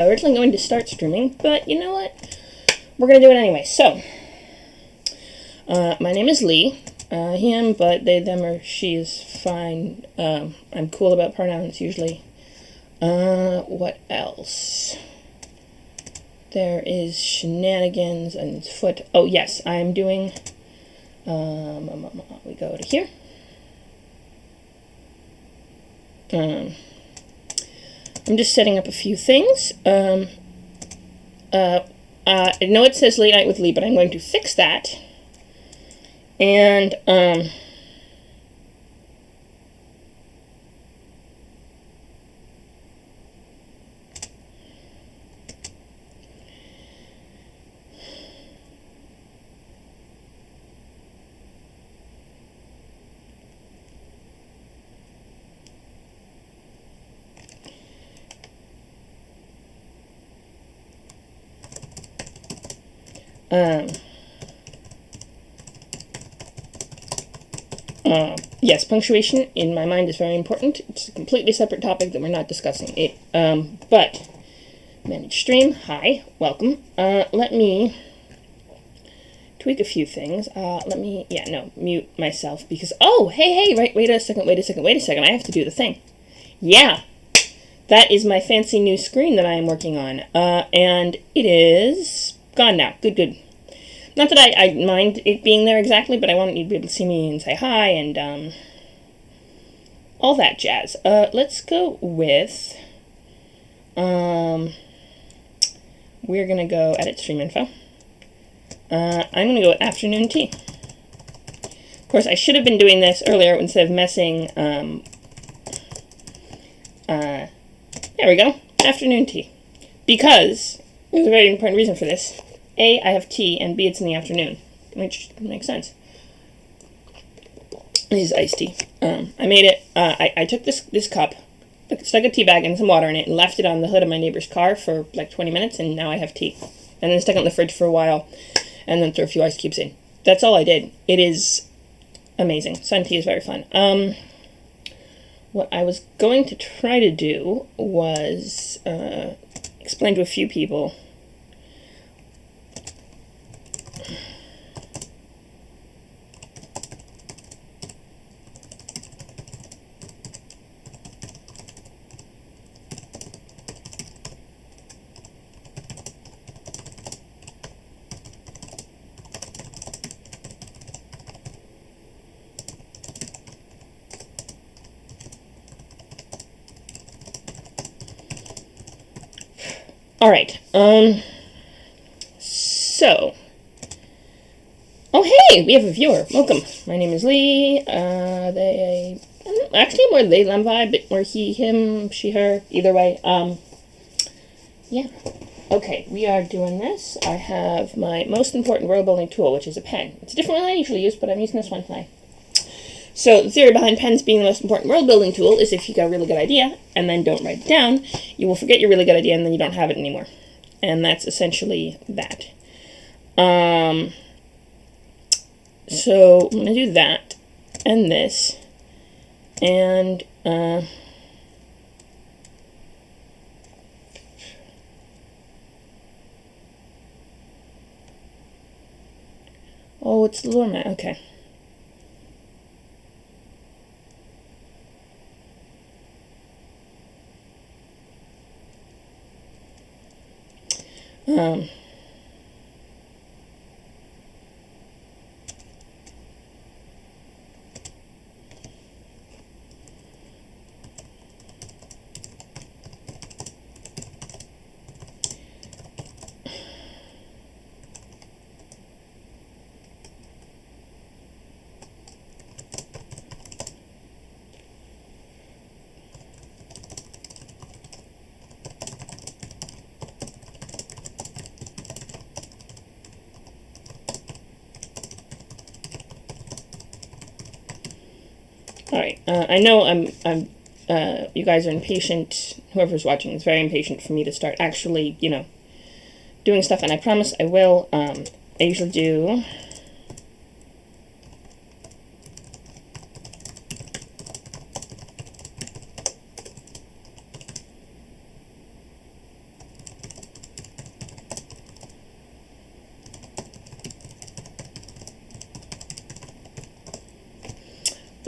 Originally going to start streaming, but you know what? We're going to do it anyway. So, my name is Lee. Him, but they, them, or she is fine. I'm cool about pronouns usually. What else? There is shenanigans and foot. Oh, yes, I'm doing. We go to here. I'm just setting up a few things. I know it says late night with Lee, but I'm going to fix that. And, yes, punctuation in my mind is very important. It's a completely separate topic that we're not discussing. But manage stream. Hi, welcome. Let me tweak a few things. Mute myself because hey, right, wait a second. I have to do the thing. Yeah, that is my fancy new screen that I am working on. And it is gone now. Good. Not that I mind it being there exactly, but I want you to be able to see me and say hi and all that jazz. Let's go with we're gonna go edit stream info. I'm gonna go with afternoon tea. Of course, I should have been doing this earlier instead of messing. There we go, afternoon tea, because there's a very important reason for this. A, I have tea, and B, it's in the afternoon, which makes sense. It is iced tea. I made it, I took this cup, stuck a tea bag and some water in it, and left it on the hood of my neighbor's car for like 20 minutes, and now I have tea. And then stuck it in the fridge for a while, and then threw a few ice cubes in. That's all I did. It is amazing. Sun tea is very fun. What I was going to try to do was explain to a few people all right. So. Oh, hey, we have a viewer. Welcome. My name is Lee. Actually more they, them vibe, but more he, him, she, her, either way. Yeah. Okay, we are doing this. I have my most important world building tool, which is a pen. It's a different one I usually use, but I'm using this one tonight. So the theory behind pens being the most important world building tool is if you got a really good idea and then don't write it down, you will forget your really good idea and then you don't have it anymore. And that's essentially that. So I'm going to do that and this and oh, it's the lure mat. Okay. Alright, I know you guys are impatient. Whoever's watching is very impatient for me to start actually, doing stuff, and I promise I will. I usually do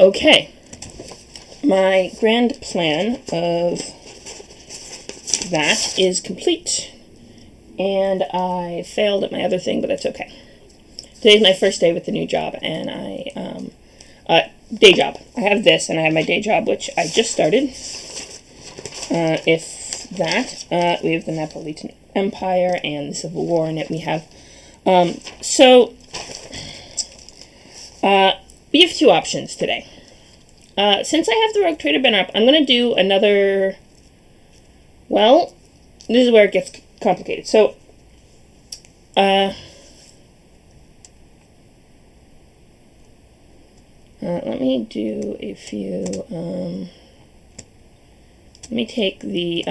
Okay. My grand plan of that is complete. And I failed at my other thing, but that's okay. Today's my first day with the new job, and day job. I have this, and I have my day job, which I just started. If that, we have the Neapolitan Empire and the Civil War in it. We have, we have two options today. Since I have the Rogue Trader banner up, I'm going to do another, well, this is where it gets complicated. So, let me do a few, let me take the,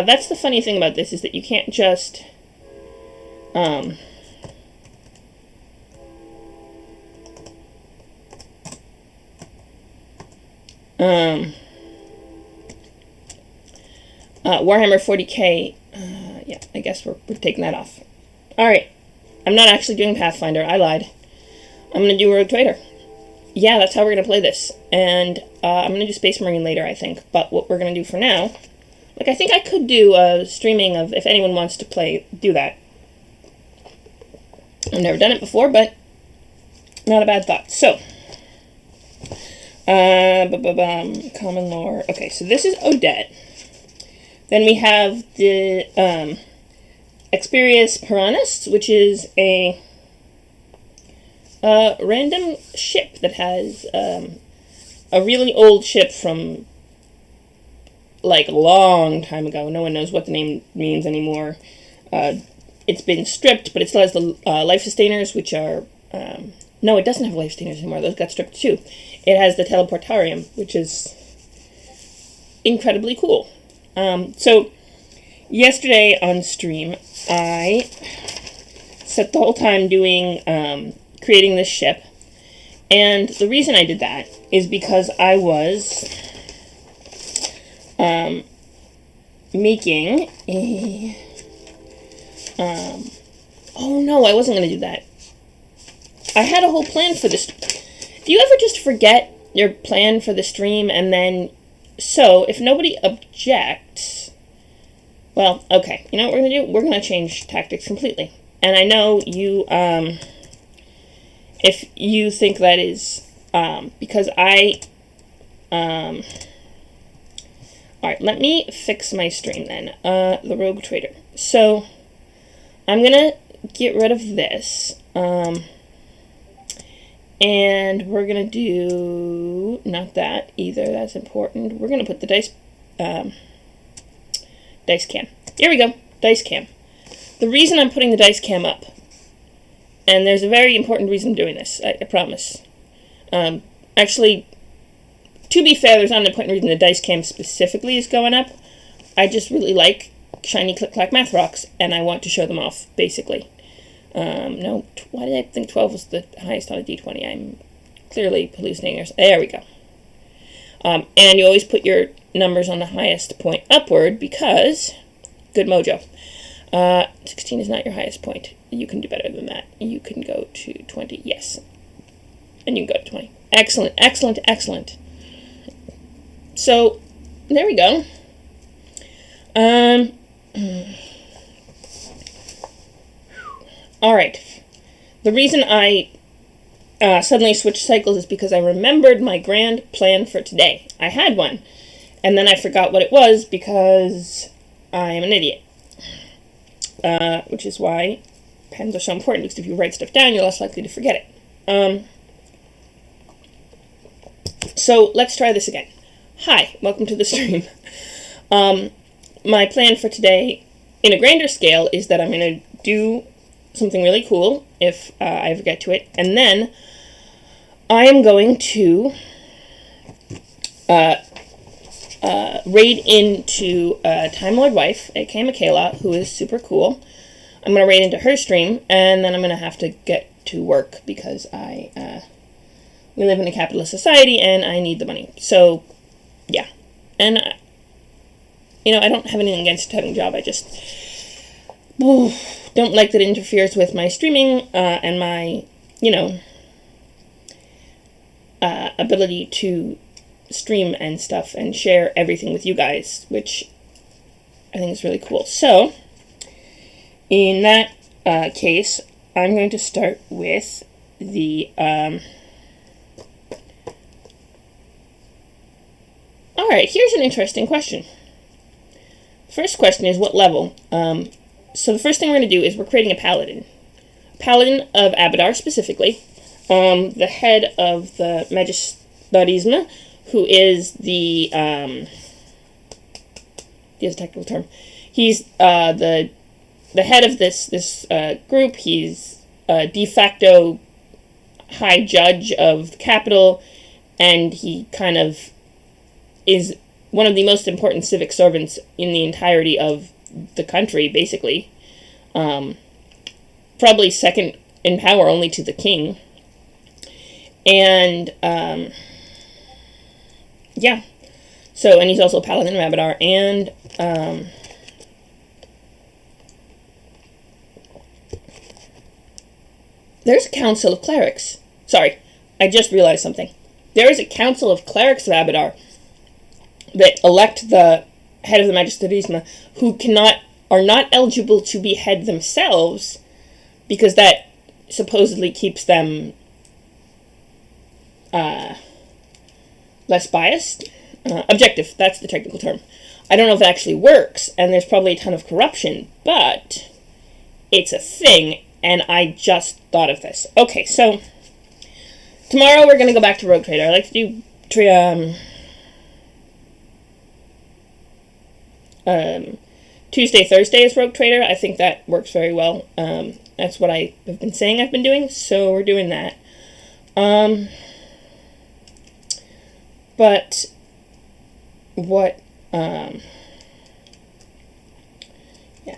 that's the funny thing about this, is that you can't just, Warhammer 40k, yeah, I guess we're taking that off. Alright, I'm not actually doing Pathfinder, I lied. I'm going to do Rogue Trader. Yeah, that's how we're going to play this. And I'm going to do Space Marine later, I think. But what we're going to do for now, like, I think I could do a streaming of, if anyone wants to do that. I've never done it before, but not a bad thought. So, common lore. Okay, so this is Odette. Then we have the Experius Piranus, which is a random ship that has a really old ship from, like, a long time ago. No one knows what the name means anymore. It's been stripped, but it still has the life sustainers, which are... no, it doesn't have life sustainers anymore. Those got stripped too. It has the teleportarium, which is incredibly cool. So, yesterday on stream, I spent the whole time doing, creating this ship. And the reason I did that is because I was making a... oh no, I wasn't going to do that. I had a whole plan for this. Do you ever just forget your plan for the stream and then... So, if nobody objects... Well, okay. You know what we're going to do? We're going to change tactics completely. And I know you, if you think that is, because I, alright, let me fix my stream then. The Rogue Trader. So, I'm going to get rid of this, and we're going to do, not that either, that's important. We're going to put the dice cam. Here we go, dice cam. The reason I'm putting the dice cam up, and there's a very important reason I'm doing this, I promise. Actually, to be fair, there's not an important reason the dice cam specifically is going up. I just really like shiny click-clack math rocks, and I want to show them off, basically. No, why did I think 12 was the highest on a d20? I'm clearly hallucinating. There we go. And you always put your numbers on the highest point upward because, good mojo. 16 is not your highest point. You can do better than that. You can go to 20, yes. And you can go to 20. Excellent, excellent, excellent. So, there we go. Alright. The reason I suddenly switched cycles is because I remembered my grand plan for today. I had one. And then I forgot what it was because I am an idiot. Which is why pens are so important, because if you write stuff down, you're less likely to forget it. So, let's try this again. Hi, welcome to the stream. My plan for today, in a grander scale, is that I'm going to do something really cool, if I ever get to it, and then I am going to raid into Time Lord Wife, aka Michaela, who is super cool. I'm going to raid into her stream, and then I'm going to have to get to work because we live in a capitalist society, and I need the money. So, yeah. And, I don't have anything against having a job. I just don't like that it interferes with my streaming and my, ability to stream and stuff and share everything with you guys, which I think is really cool. So, in that case, I'm going to start with the... Alright, here's an interesting question. First question is, what level? So the first thing we're going to do is we're creating a paladin. Paladin of Abadar, specifically. The head of the Magistratisme, who is the... he has a technical term. He's the head of this group. He's de facto high judge of the capital, and he kind of is one of the most important civic servants in the entirety of the country, basically. Probably second in power only to the king. And, yeah. So, and he's also a paladin of Abadar, and, there's a council of clerics. Sorry, I just realized something. There is a council of clerics of Abadar that elect the head of the Magistratisme, who are not eligible to be head themselves, because that supposedly keeps them less biased. Objective, that's the technical term. I don't know if it actually works, and there's probably a ton of corruption, but it's a thing, and I just thought of this. Okay, so tomorrow we're going to go back to Rogue Trader. I like to do Tuesday, Thursday is Rogue Trader. I think that works very well. That's what I have been saying I've been doing, so we're doing that. But what, yeah,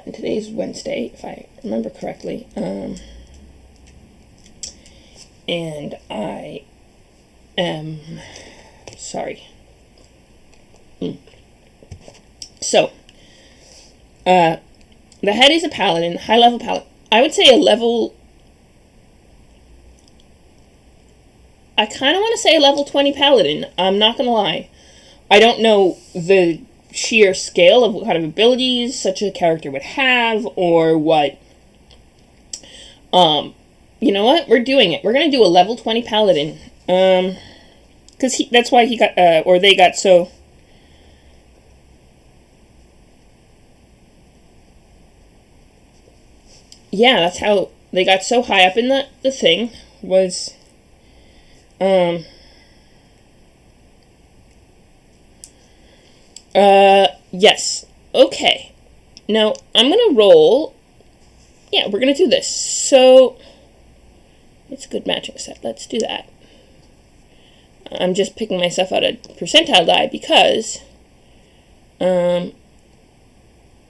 and today's Wednesday, if I remember correctly, and I am sorry. So, the head is a paladin, high-level paladin. I would say a level... I kind of want to say a level 20 paladin. I'm not going to lie. I don't know the sheer scale of what kind of abilities such a character would have, or what... you know what? We're doing it. We're going to do a level 20 paladin. Because that's why he got... or they got so... Yeah, that's how they got so high up in the thing, was, yes. Okay. Now, I'm gonna roll, yeah, we're gonna do this. So, it's a good matching set. Let's do that. I'm just picking myself out a percentile die because, and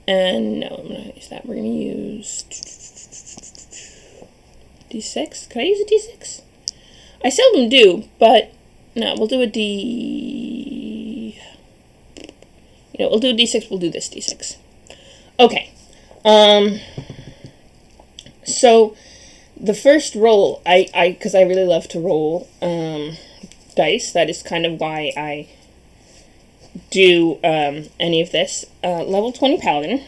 no, I'm not gonna use that. We're gonna use D6? Can I use a D6? I seldom do, but no, we'll do a D... we'll do a D6, we'll do this D6. Okay. So, the first roll, because I really love to roll, dice, that is kind of why I do, any of this. Level 20 Paladin.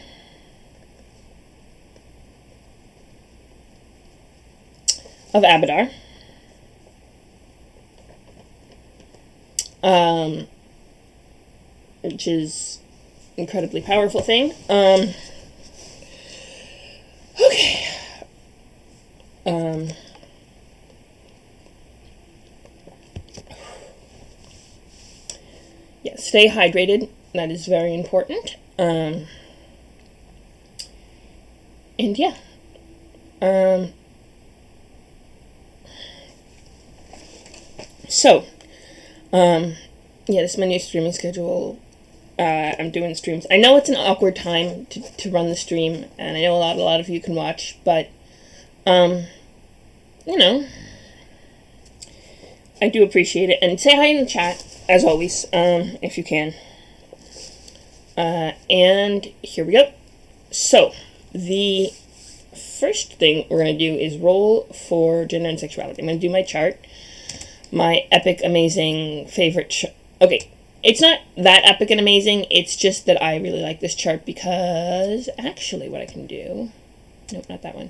Of Abadar. Which is incredibly powerful thing. Okay. Yeah, stay hydrated. That is very important. And yeah. So, yeah, this is my new streaming schedule. I'm doing streams. I know it's an awkward time to run the stream, and I know a lot of you can watch, but, you know, I do appreciate it. And say hi in the chat, as always, if you can. And here we go. So, the first thing we're going to do is roll for gender and sexuality. I'm going to do my chart. My epic, amazing, favorite okay, it's not that epic and amazing, it's just that I really like this chart because, actually, what I can do... Nope, not that one.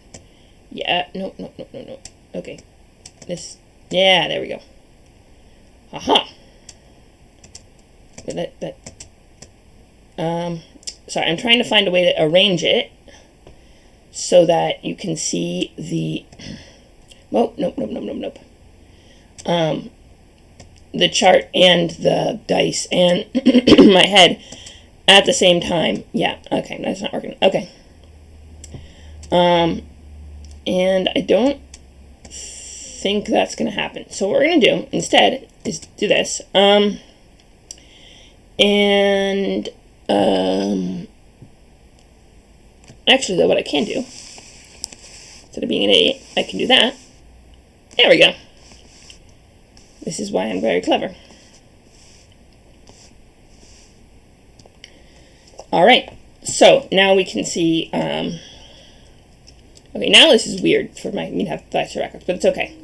Yeah, no. Okay. This... Yeah, there we go. Aha! Sorry, I'm trying to find a way to arrange it so that you can see the... Oh, nope. The chart and the dice and my head at the same time. Yeah, okay, that's not working. Okay. And I don't think that's going to happen. So what we're going to do instead is do this. Actually, though, what I can do, instead of being an idiot, I can do that. There we go. This is why I'm very clever. Alright, so now we can see, okay, now this is weird for me to have dice records, but it's okay.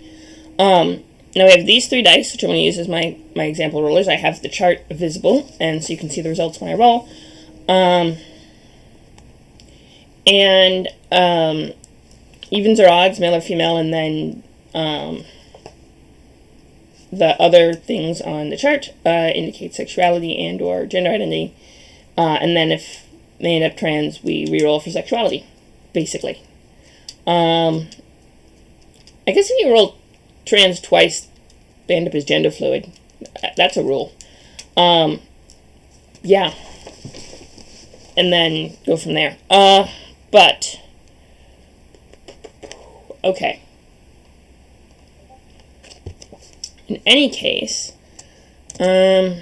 Now we have these 3 dice, which I'm going to use as my example rollers. I have the chart visible, and so you can see the results when I roll. Evens or odds, male or female, and then, the other things on the chart indicate sexuality and or gender identity. And then if they end up trans, we reroll for sexuality, basically. I guess if you roll trans twice, they end up as gender fluid. That's a rule. Yeah. And then go from there. But... Okay. In any case, yeah,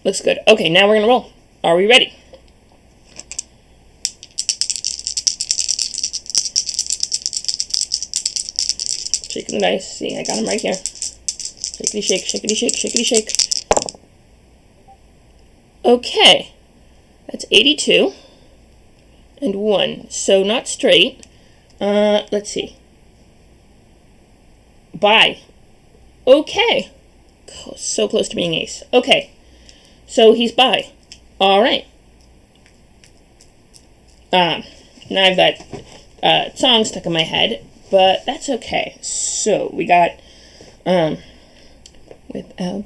looks good. Okay, now we're going to roll. Are we ready? Shaking the dice. See, I got them right here. Shakety shake, shakety shake, shakety shake. Okay, that's 82 and 1. So not straight. Let's see. Bye. Okay. Oh, so close to being ace. Okay. So he's bi. Alright. Now I've got song stuck in my head, but that's okay. So we got, without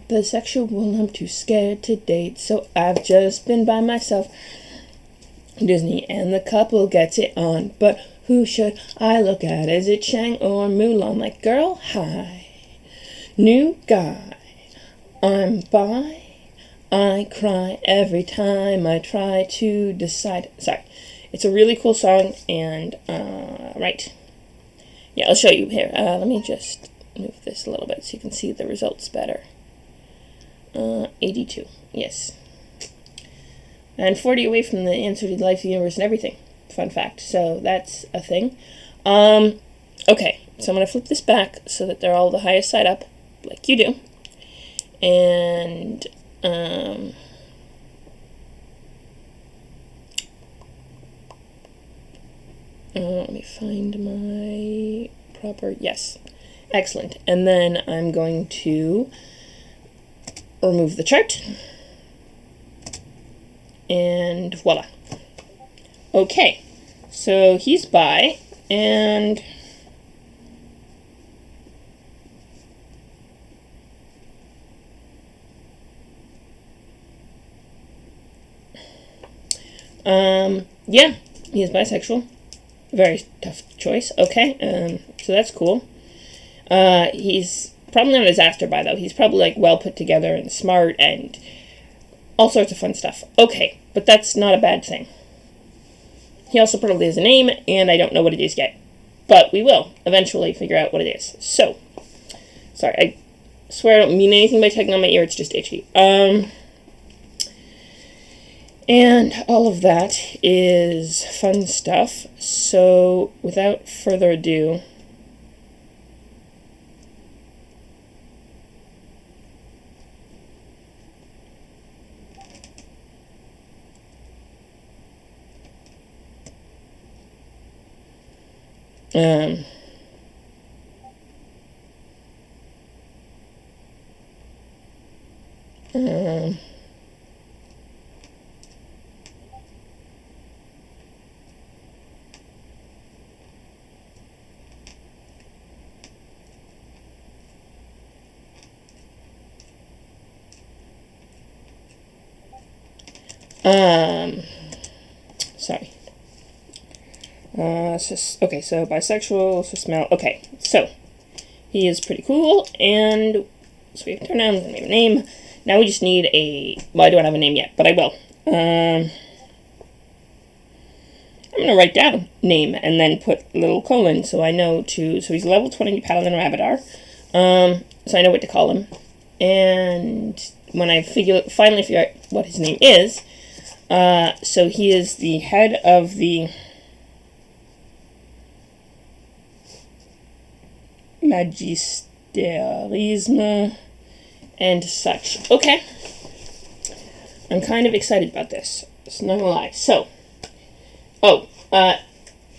the sexual, I'm too scared to date, so I've just been by myself. Disney and the couple gets it on, but who should I look at? Is it Chang or Mulan? Like, girl, hi. New guy. I'm bi. I cry every time I try to decide. Sorry. It's a really cool song, and, right. Yeah, I'll show you here. Let me just move this a little bit so you can see the results better. 82. Yes. And 40 away from the answer to life, the universe, and everything. Fun fact. So that's a thing. Okay, so I'm going to flip this back so that they're all the highest side up, like you do. And, let me find my proper, yes. Excellent. And then I'm going to remove the chart. And voila. Okay, so he's bi, and yeah, he is bisexual. Very tough choice. Okay, so that's cool. He's probably not a disaster bi, though. He's probably, like, well put together and smart and all sorts of fun stuff. Okay, but that's not a bad thing. He also probably has a name, and I don't know what it is yet. But we will eventually figure out what it is. So, sorry, swear I don't mean anything by tugging on my ear, it's just itchy. And all of that is fun stuff. So, without further ado, um, sorry. Okay, so bisexual, so smell. Okay, so he is pretty cool, and so we have pronouns and we have a name. Now we just need a. Well, I don't have a name yet, but I will. I'm gonna write down name and then put a little colon so I know to. So he's level 20 Paladin Rabadar. So I know what to call him, and when I finally figure out what his name is, so he is the head of the Magisterisme and such. Okay. I'm kind of excited about this. It's not gonna lie. So, if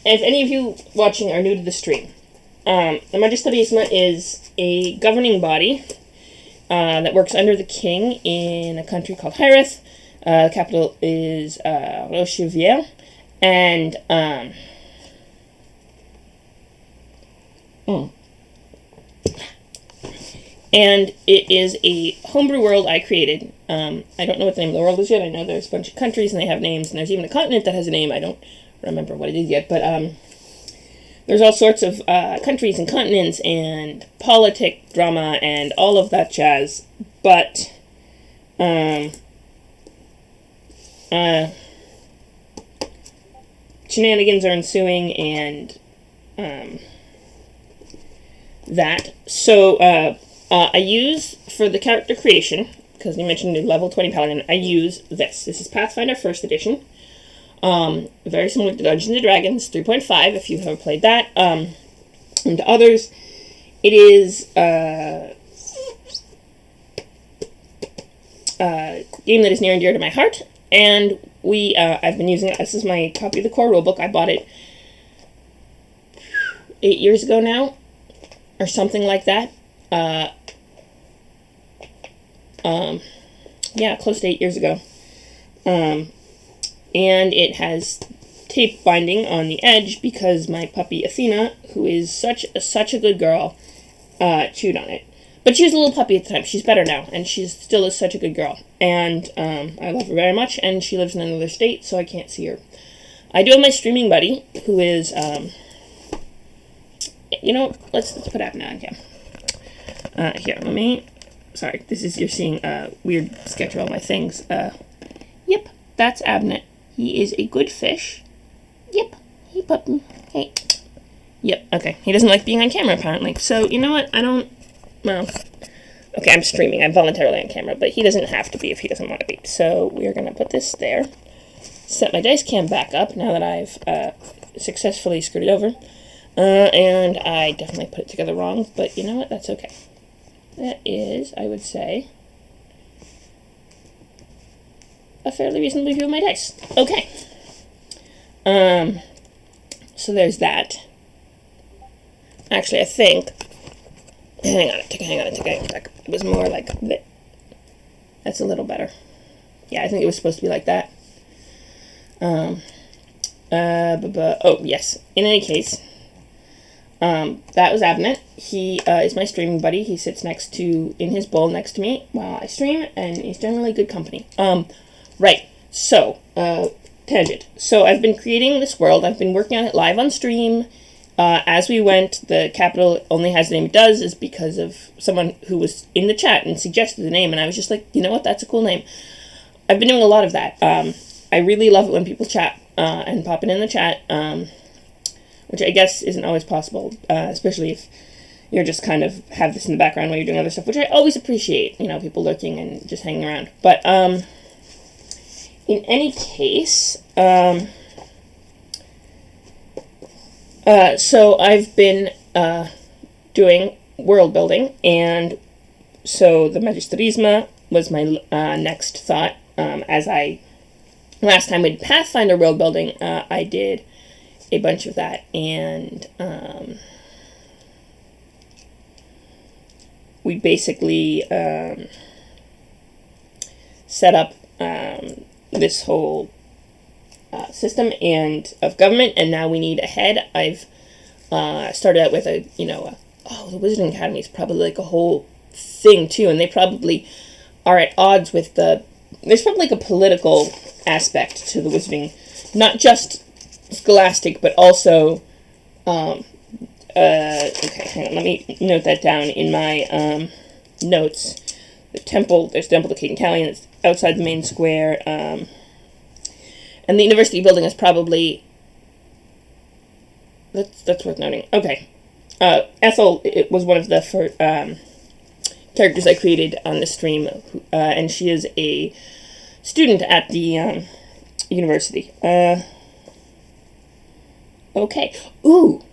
any of you watching are new to the stream, the Magisterisme is a governing body that works under the king in a country called Hyreth. The capital is Rochevier, and and it is a homebrew world I created. I don't know what the name of the world is yet. I know there's a bunch of countries and they have names, and there's even a continent that has a name. I don't remember what it is yet, but there's all sorts of countries and continents and politic drama and all of that jazz. But shenanigans are ensuing, and that. So I use, for the character creation, because you mentioned the level 20 Paladin, I use this. This is Pathfinder 1st Edition. Very similar to Dungeons & Dragons 3.5, if you've ever played that. And to others, it is a game that is near and dear to my heart. And I've been using it. This is my copy of the core rulebook. I bought it 8 years ago now, or something like that. Yeah, close to 8 years ago. And it has tape binding on the edge because my puppy Athena, who is such a good girl, chewed on it. But she was a little puppy at the time. She's better now, and she still is such a good girl. And I love her very much, and she lives in another state, so I can't see her. I do have my streaming buddy, who is, let's put Abna on cam. Here, let me... Sorry, you're seeing a weird sketch of all my things. Yep, that's Abnet. He is a good fish. Yep, hey puppy, hey. Yep, okay, he doesn't like being on camera apparently. So, you know what, okay, I'm streaming, I'm voluntarily on camera, but he doesn't have to be if he doesn't want to be. So, we're going to put this there. Set my dice cam back up now that I've successfully screwed it over. And I definitely put it together wrong, but you know what, that's okay. That is, I would say, a fairly reasonable view of my dice. Okay. So there's that. Actually, I think... Hang on a tick. It was more like that. That's a little better. Yeah, I think it was supposed to be like that. Oh, yes. In any case... that was Abnet. He is my streaming buddy. He sits in his bowl next to me while I stream, and he's generally good company. Right. So, tangent. So I've been creating this world. I've been working on it live on stream. As we went, the capital only has the name it does is because of someone who was in the chat and suggested the name, and I was just like, you know what, that's a cool name. I've been doing a lot of that. I really love it when people chat and pop it in the chat. Which I guess isn't always possible, especially if you're just kind of have this in the background while you're doing other stuff, which I always appreciate, you know, people lurking and just hanging around. But in any case, so I've been doing world building, and so the Magisterisma was my next thought. Last time we did Pathfinder world building, I did a bunch of that, and we basically set up this whole system and of government, and now we need a head. I've started out with the Wizarding Academy is probably like a whole thing too, and they probably are at odds with there's probably like a political aspect to the Wizarding, not just scholastic, but also okay, hang on, let me note that down in my notes. There's the Temple of King Callian, it's outside the main square, and the university building is probably, that's worth noting. Okay. Ethel, it was one of the characters I created on the stream, and she is a student at the university. Okay. Ooh!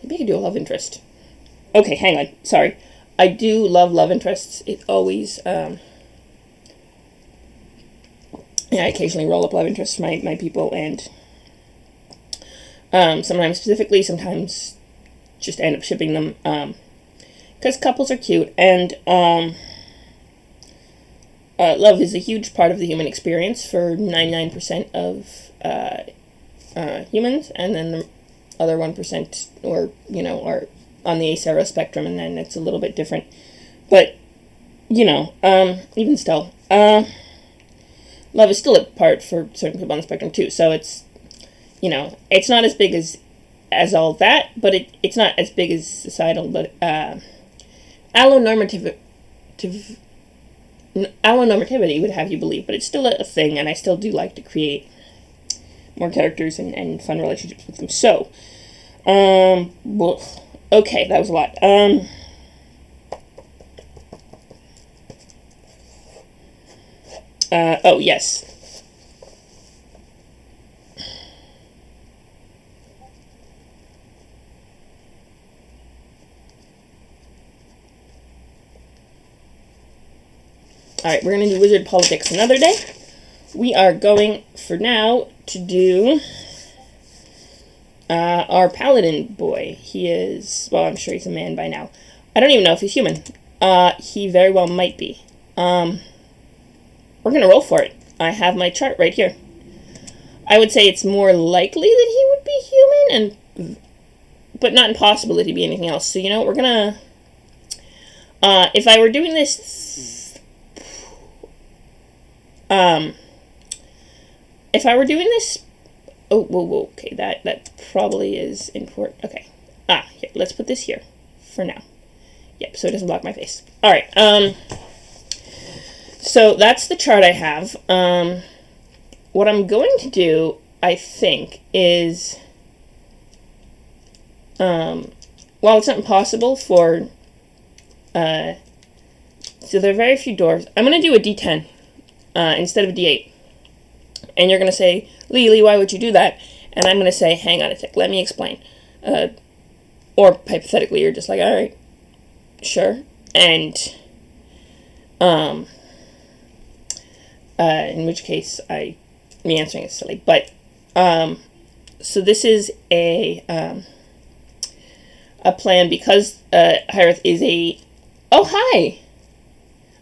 Maybe I could do a love interest. Okay, hang on. Sorry. I do love interests. It always, I occasionally roll up love interests for my people, and sometimes specifically, sometimes just end up shipping them, because couples are cute, and love is a huge part of the human experience for 99% of humans, and then the other 1% are on the asero spectrum, and then it's a little bit different. But, even still, love is still a part for certain people on the spectrum too. So it's, it's not as big as all that, but it's not as big as societal, but allonormativity would have you believe, but it's still a thing, and I still do like to create more characters and fun relationships with them. So, okay, that was a lot. Oh, yes. Alright, we're going to do wizard politics another day. We are going, for now, to do our paladin boy. He is, well, I'm sure he's a man by now. I don't even know if he's human. He very well might be. We're going to roll for it. I have my chart right here. I would say it's more likely that he would be human, but not impossible that he'd be anything else. So, we're going to, if I were doing this, whoa, okay, that probably is important. Okay, here, let's put this here for now. Yep, so it doesn't block my face. Alright, so that's the chart I have. What I'm going to do, I think, is, while it's not impossible for, so there are very few doors, I'm going to do a D10, instead of a D8. And you're going to say, Lee, why would you do that? And I'm going to say, hang on a sec, let me explain. Or hypothetically, you're just like, alright, sure. And, in which case, me answering is silly. But, so this is a plan because, Hyreth is oh, hi!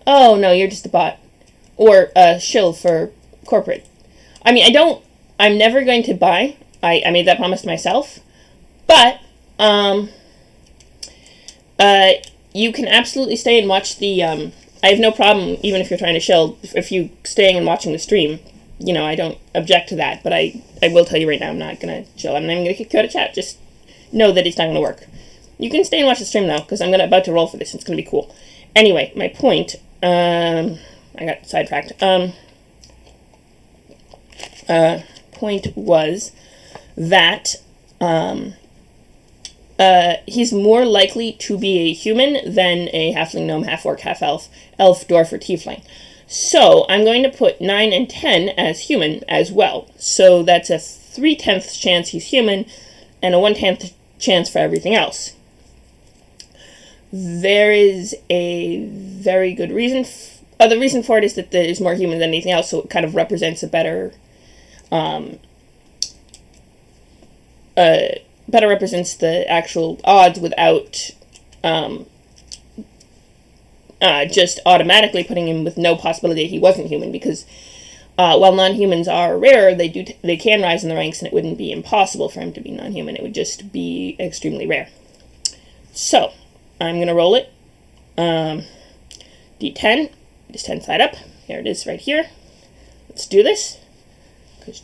Oh, no, you're just a bot. Or a shill for corporate. I mean, I'm never going to buy. I made that promise to myself. But, you can absolutely stay and watch the, I have no problem, even if you're trying to shill, if you staying and watching the stream. I don't object to that, but I will tell you right now, I'm not going to chill. I'm not even going to kick you out of chat. Just know that it's not going to work. You can stay and watch the stream now, because I'm about to roll for this. It's going to be cool. Anyway, my point, I got sidetracked. Point was that he's more likely to be a human than a halfling, gnome, half-orc, half-elf, elf, dwarf, or tiefling. So I'm going to put 9 and 10 as human as well. So that's a 3/10 chance he's human and a 1/10 chance for everything else. There is a very good reason. The reason for it is that there's more human than anything else, so it kind of represents a better represents the actual odds without just automatically putting him with no possibility he wasn't human, because while non-humans are rare, they can rise in the ranks, and it wouldn't be impossible for him to be non-human. It would just be extremely rare. So I'm going to roll it. D10. Just 10 side up. Here it is right here. Let's do this. Do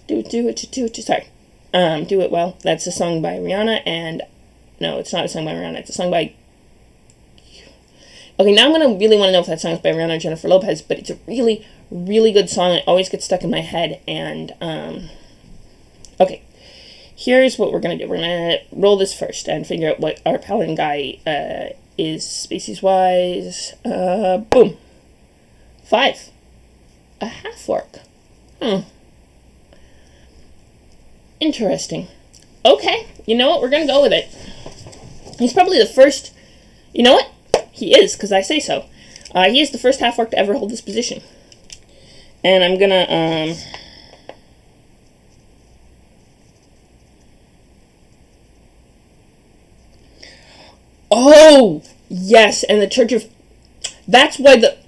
it well. That's a song by Rihanna, and no, it's not a song by Rihanna. It's a song by... Okay, now I'm going to really want to know if that song is by Rihanna or Jennifer Lopez, but it's a really, really good song. It always gets stuck in my head, and, okay. Here's what we're going to do. We're going to roll this first and figure out what our paladin guy, is species-wise. Boom. 5. A half-orc. Interesting. Okay, you know what? We're going to go with it. He's probably the first... You know what? He is, because I say so. He is the first half-orc to ever hold this position. And I'm going to... Oh! Yes, and the Church of... That's why the...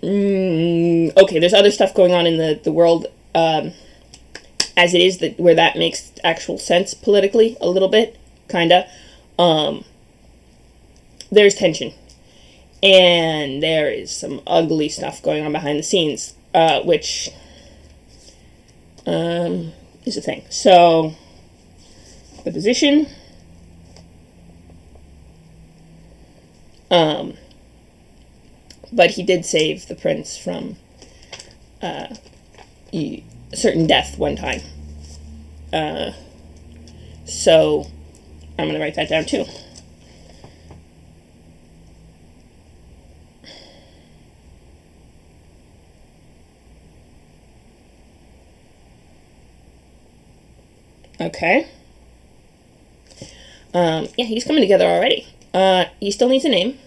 okay, there's other stuff going on in the world... as it is, where that makes actual sense politically, a little bit, kinda. There's tension. And there is some ugly stuff going on behind the scenes, which is a thing. So, the position. But he did save the prince from certain death one time. So I'm going to write that down too. Okay. Yeah, he's coming together already. He still needs a name.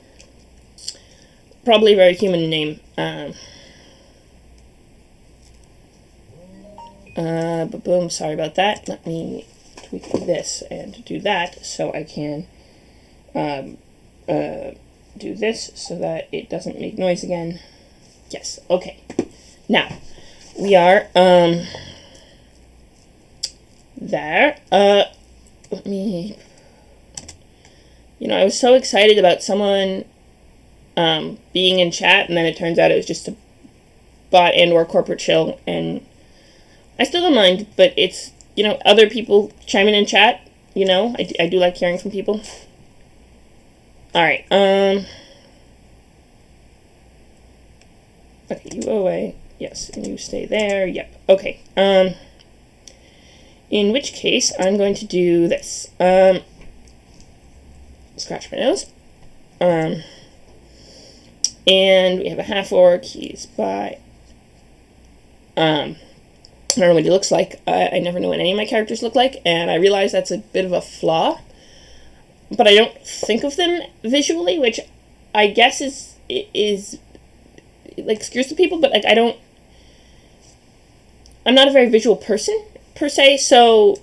Probably a very human name. But boom, sorry about that. Let me tweak this and do that so I can do this so that it doesn't make noise again. Yes, okay. Now, we are, there. Let me, I was so excited about someone being in chat, and then it turns out it was just a bot and or corporate chill, and I still don't mind, but it's, other people chiming in chat, I do like hearing from people. Alright, okay, you go away, yes, and you stay there, yep, okay, in which case, I'm going to do this, scratch my nose, and we have a half-orc, he's by, I don't know what he looks like. I never know what any of my characters look like, and I realize that's a bit of a flaw. But I don't think of them visually, which I guess is like scares the people. But like I'm not a very visual person per se. So,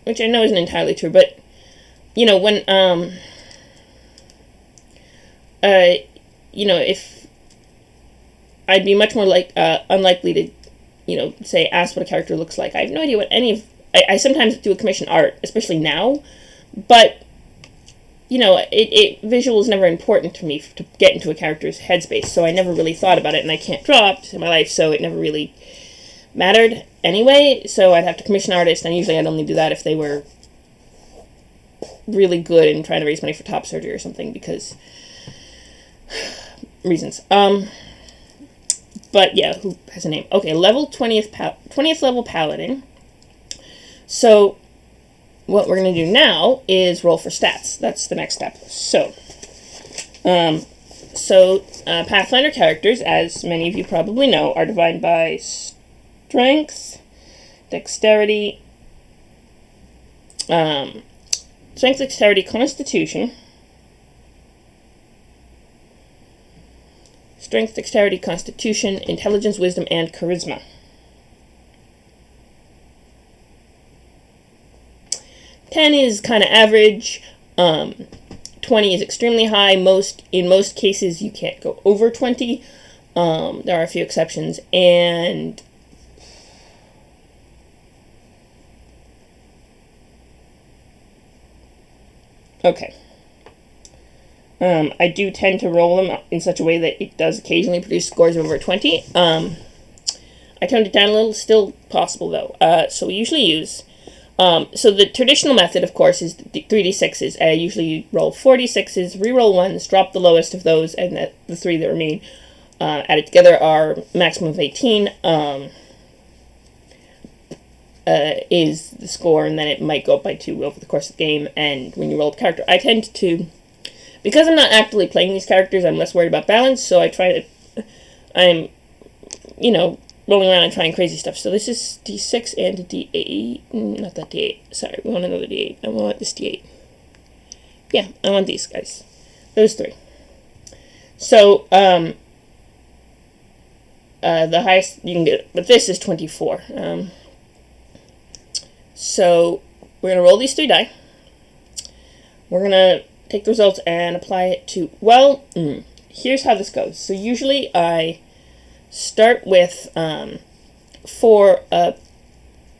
which I know isn't entirely true. But when if I'd be much more unlikely to. Say, ask what a character looks like. I have no idea what any of... I sometimes do a commission art, especially now, but, visual is never important to me to get into a character's headspace, so I never really thought about it, and I can't draw in my life, so it never really mattered anyway, so I'd have to commission artists, and usually I'd only do that if they were really good and trying to raise money for top surgery or something, because... reasons. But yeah, who has a name? Okay, level 20th level paladin. So what we're going to do now is roll for stats. That's the next step. So, Pathfinder characters, as many of you probably know, are divided by strength, dexterity, constitution, intelligence, wisdom, and charisma. 10 is kind of average. 20 is extremely high. In most cases, you can't go over 20. There are a few exceptions. And okay. I do tend to roll them in such a way that it does occasionally produce scores of over 20. I toned it down a little, still possible though. So we usually use, so the traditional method, of course, is 3d6s. Usually you roll 4d6s, re-roll ones, drop the lowest of those, and the 3 that remain added together are maximum of 18. Is the score, and then it might go up by 2 over the course of the game. And when you roll a character, I tend to, because I'm not actively playing these characters, I'm less worried about balance, so I'm rolling around and trying crazy stuff. So this is D6 and a D8. Not that D8. Sorry, we want another D8. I want this D8. Yeah, I want these guys. Those 3. So, the highest you can get, but this is 24. So, we're going to roll these 3 die. We're going to take the results and apply it to, here's how this goes. So usually I start with, I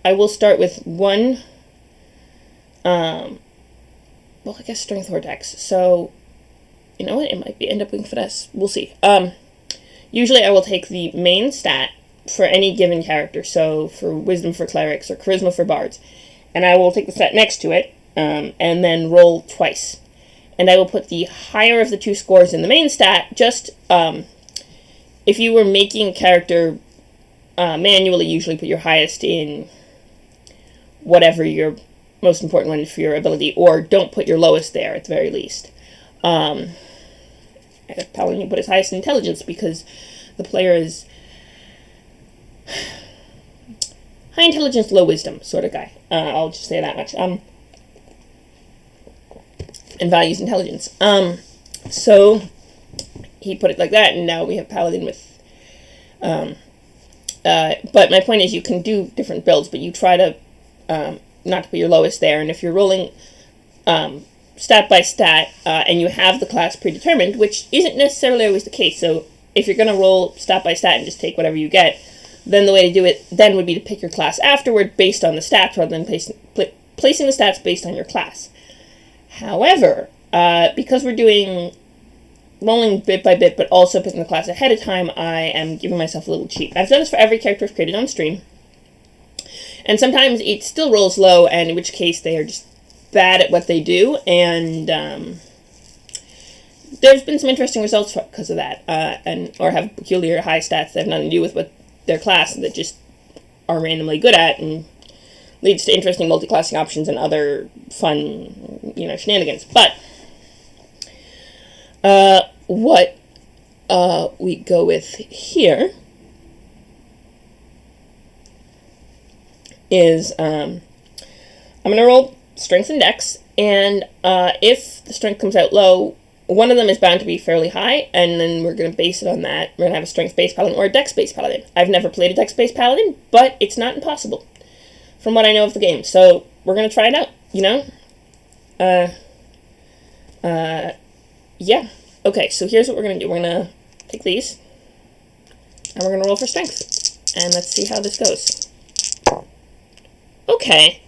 will start with 1, I guess strength or dex. So, you know what, it might end up being finesse. We'll see. Usually I will take the main stat for any given character. So for wisdom for clerics or charisma for bards. And I will take the stat next to it, and then roll twice. And I will put the higher of the 2 scores in the main stat. Just, if you were making a character manually, usually put your highest in whatever your most important one for your ability, or don't put your lowest there at the very least. Paladin, you put his highest in intelligence because the player is high intelligence, low wisdom sort of guy. I'll just say that much. And values intelligence. So he put it like that, and now we have Paladin with, but my point is you can do different builds, but you try to, not to put your lowest there, and if you're rolling, stat by stat, and you have the class predetermined, which isn't necessarily always the case, so if you're going to roll stat by stat and just take whatever you get, then the way to do it then would be to pick your class afterward based on the stats, rather than placing the stats based on your class. However, because we're doing rolling bit by bit, but also picking the class ahead of time, I am giving myself a little cheat. I've done this for every character I've created on stream, and sometimes it still rolls low, and in which case they are just bad at what they do, and there's been some interesting results because of that, or have peculiar high stats that have nothing to do with what their class that just are randomly good at, and leads to interesting multi-classing options and other fun, shenanigans. But what we go with here is I'm going to roll strength and dex, and if the strength comes out low, one of them is bound to be fairly high, and then we're going to base it on that. We're going to have a strength-based paladin or a dex-based paladin. I've never played a dex-based paladin, but it's not impossible from what I know of the game. So we're going to try it out, yeah. Okay, so here's what we're going to do. We're going to take these, and we're going to roll for strength. And let's see how this goes. Okay.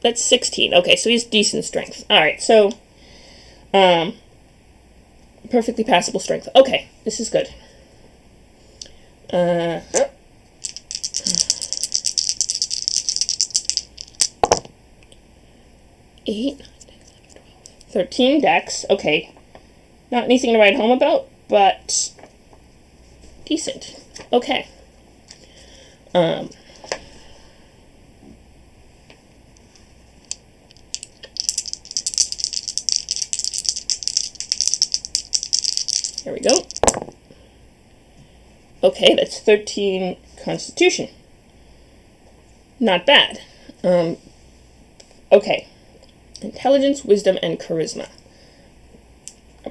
That's 16. Okay, so he's decent strength. Alright, so perfectly passable strength. Okay, this is good. 8, 13 dex. Okay. Not anything to write home about, but decent. Okay. Here we go. Okay, that's 13 Constitution. Not bad. Okay. Intelligence, wisdom, and charisma.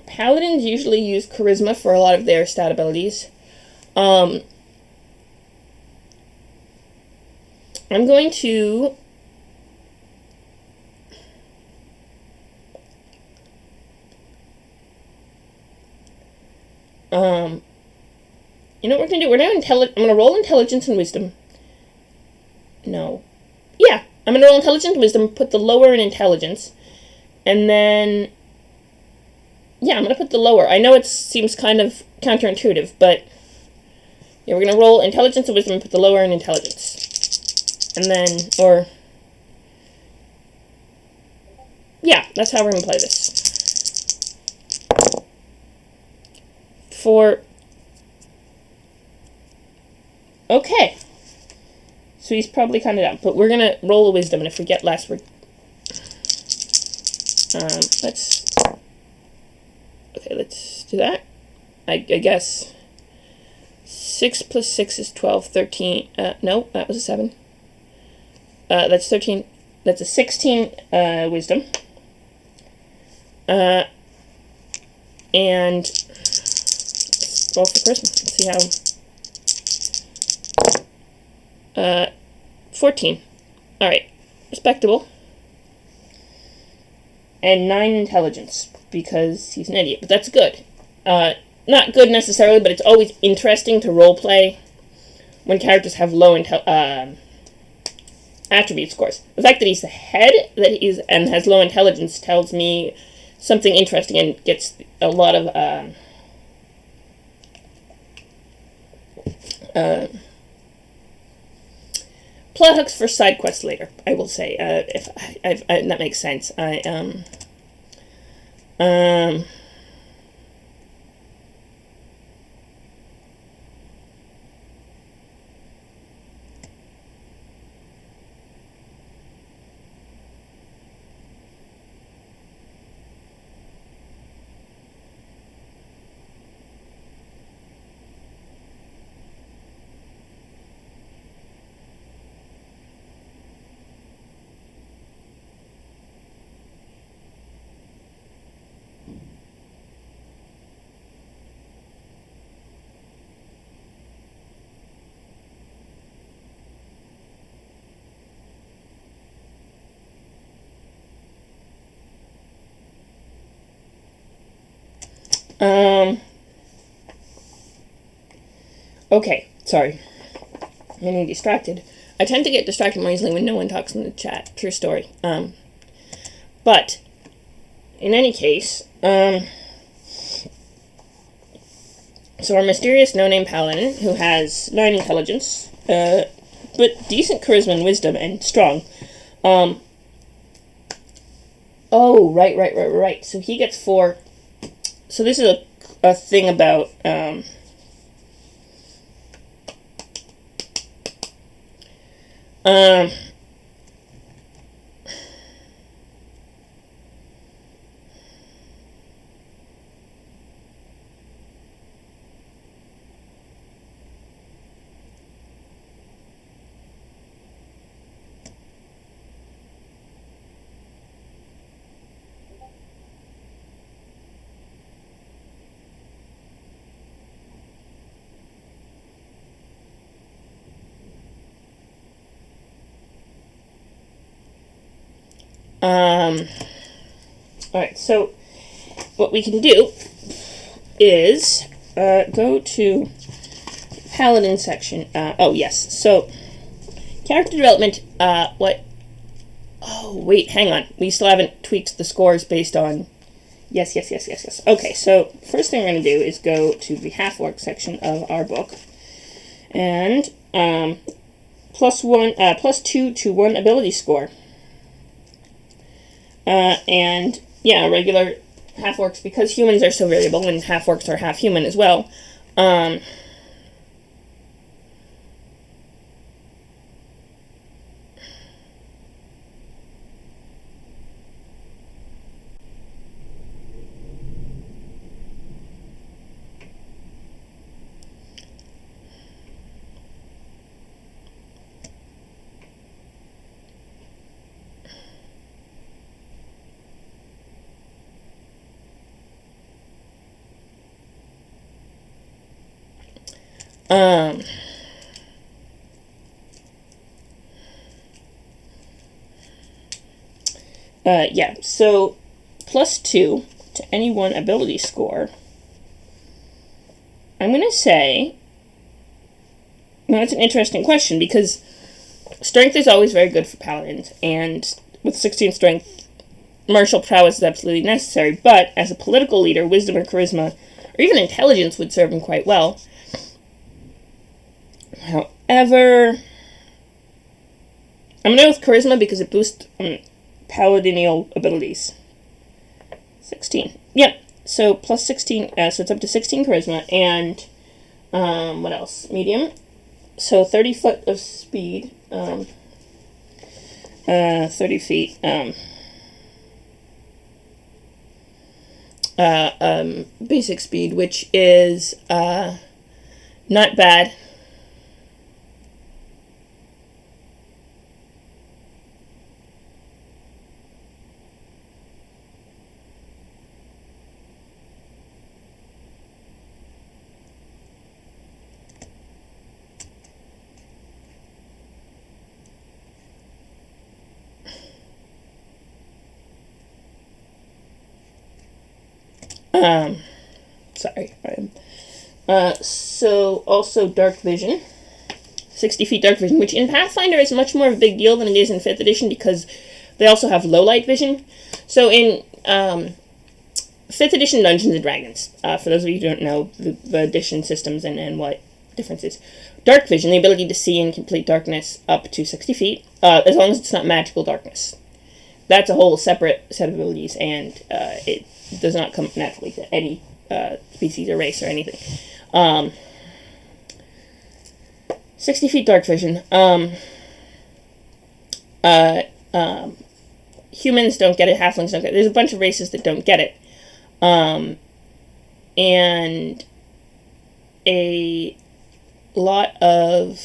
Paladins usually use charisma for a lot of their stat abilities. I'm going to you know what we're gonna do? We're now I'm gonna roll intelligence and wisdom. No. Yeah, I'm gonna roll intelligence and wisdom, put the lower in intelligence, and then yeah, I'm gonna put the lower. I know it seems kind of counterintuitive, but yeah, we're gonna roll intelligence and wisdom and put the lower in intelligence. And then yeah, that's how we're gonna play this. Okay. So he's probably kind of down, but we're gonna roll a wisdom, and if we get less, let's do that. I guess 6 plus 6 is 12, 13. No, that was a 7. That's 13. That's a 16 wisdom. And let's roll for Christmas. Let's see how. 14. Alright. Respectable. And 9 intelligence, because he's an idiot. But that's good. Not good necessarily, but it's always interesting to roleplay when characters have low attribute scores. The fact that he's ahead and has low intelligence tells me something interesting and gets a lot of plot hooks for side quests later, I will say, if that makes sense. Okay, sorry. I'm getting distracted. I tend to get distracted more easily when no one talks in the chat. True story. But, in any case, so our mysterious no-name paladin, who has 9 intelligence, but decent charisma and wisdom, and strong, oh, right. So he gets 4. So this is a thing about, alright, so what we can do is go to Paladin section. Oh, yes. So, character development, what? Oh, wait, hang on. We still haven't tweaked the scores based on... Yes. Okay, so first thing we're going to do is go to the half-orc section of our book. And, plus 2 to 1 ability score. And, yeah, regular half-orcs, because humans are so variable, and half-orcs are half-human as well, Yeah, so +2 to any one ability score. I'm going to say, now that's an interesting question because strength is always very good for paladins, and with 16 strength, martial prowess is absolutely necessary, but as a political leader, wisdom or charisma, or even intelligence would serve him quite well. However, I'm going to go with charisma because it boosts paladinial abilities. 16. Yep. So plus 16, so it's up to 16 charisma, and what else? Medium. So 30 foot of speed, 30 feet, basic speed, which is not bad. Sorry. So also dark vision. 60 feet dark vision, which in Pathfinder is much more of a big deal than it is in 5th edition because they also have low light vision. So in 5th edition Dungeons and Dragons, for those of you who don't know the edition systems and what differences, dark vision, the ability to see in complete darkness up to 60 feet, as long as it's not magical darkness. That's a whole separate set of abilities, and it does not come naturally to any species or race or anything. 60 feet dark vision. Humans don't get it, halflings don't get it. There's a bunch of races that don't get it. And a lot of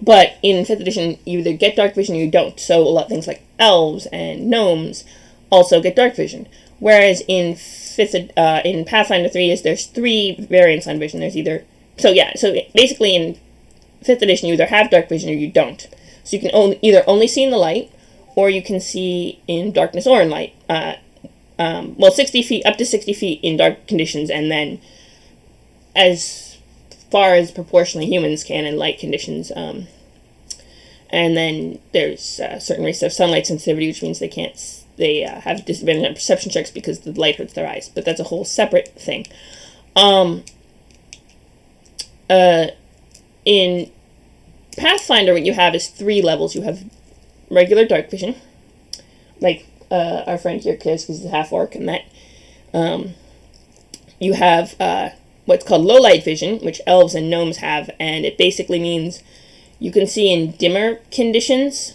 but in 5th edition, you either get dark vision or you don't. So a lot of things like elves and gnomes also get dark vision. Whereas in in Pathfinder 3 there's 3 variants on vision. There's either so basically in 5th edition you either have dark vision or you don't. So you can either only see in the light, or you can see in darkness or in light. 60 feet up to 60 feet in dark conditions, and then as far as proportionally humans can in light conditions. And then there's certain races of sunlight sensitivity, which means they have disadvantage on perception checks because the light hurts their eyes. But that's a whole separate thing. In Pathfinder, what you have is 3 levels. You have regular dark vision, like our friend here, Kisk, is a half-orc, and that you have what's called low light vision, which elves and gnomes have, and it basically means you can see in dimmer conditions,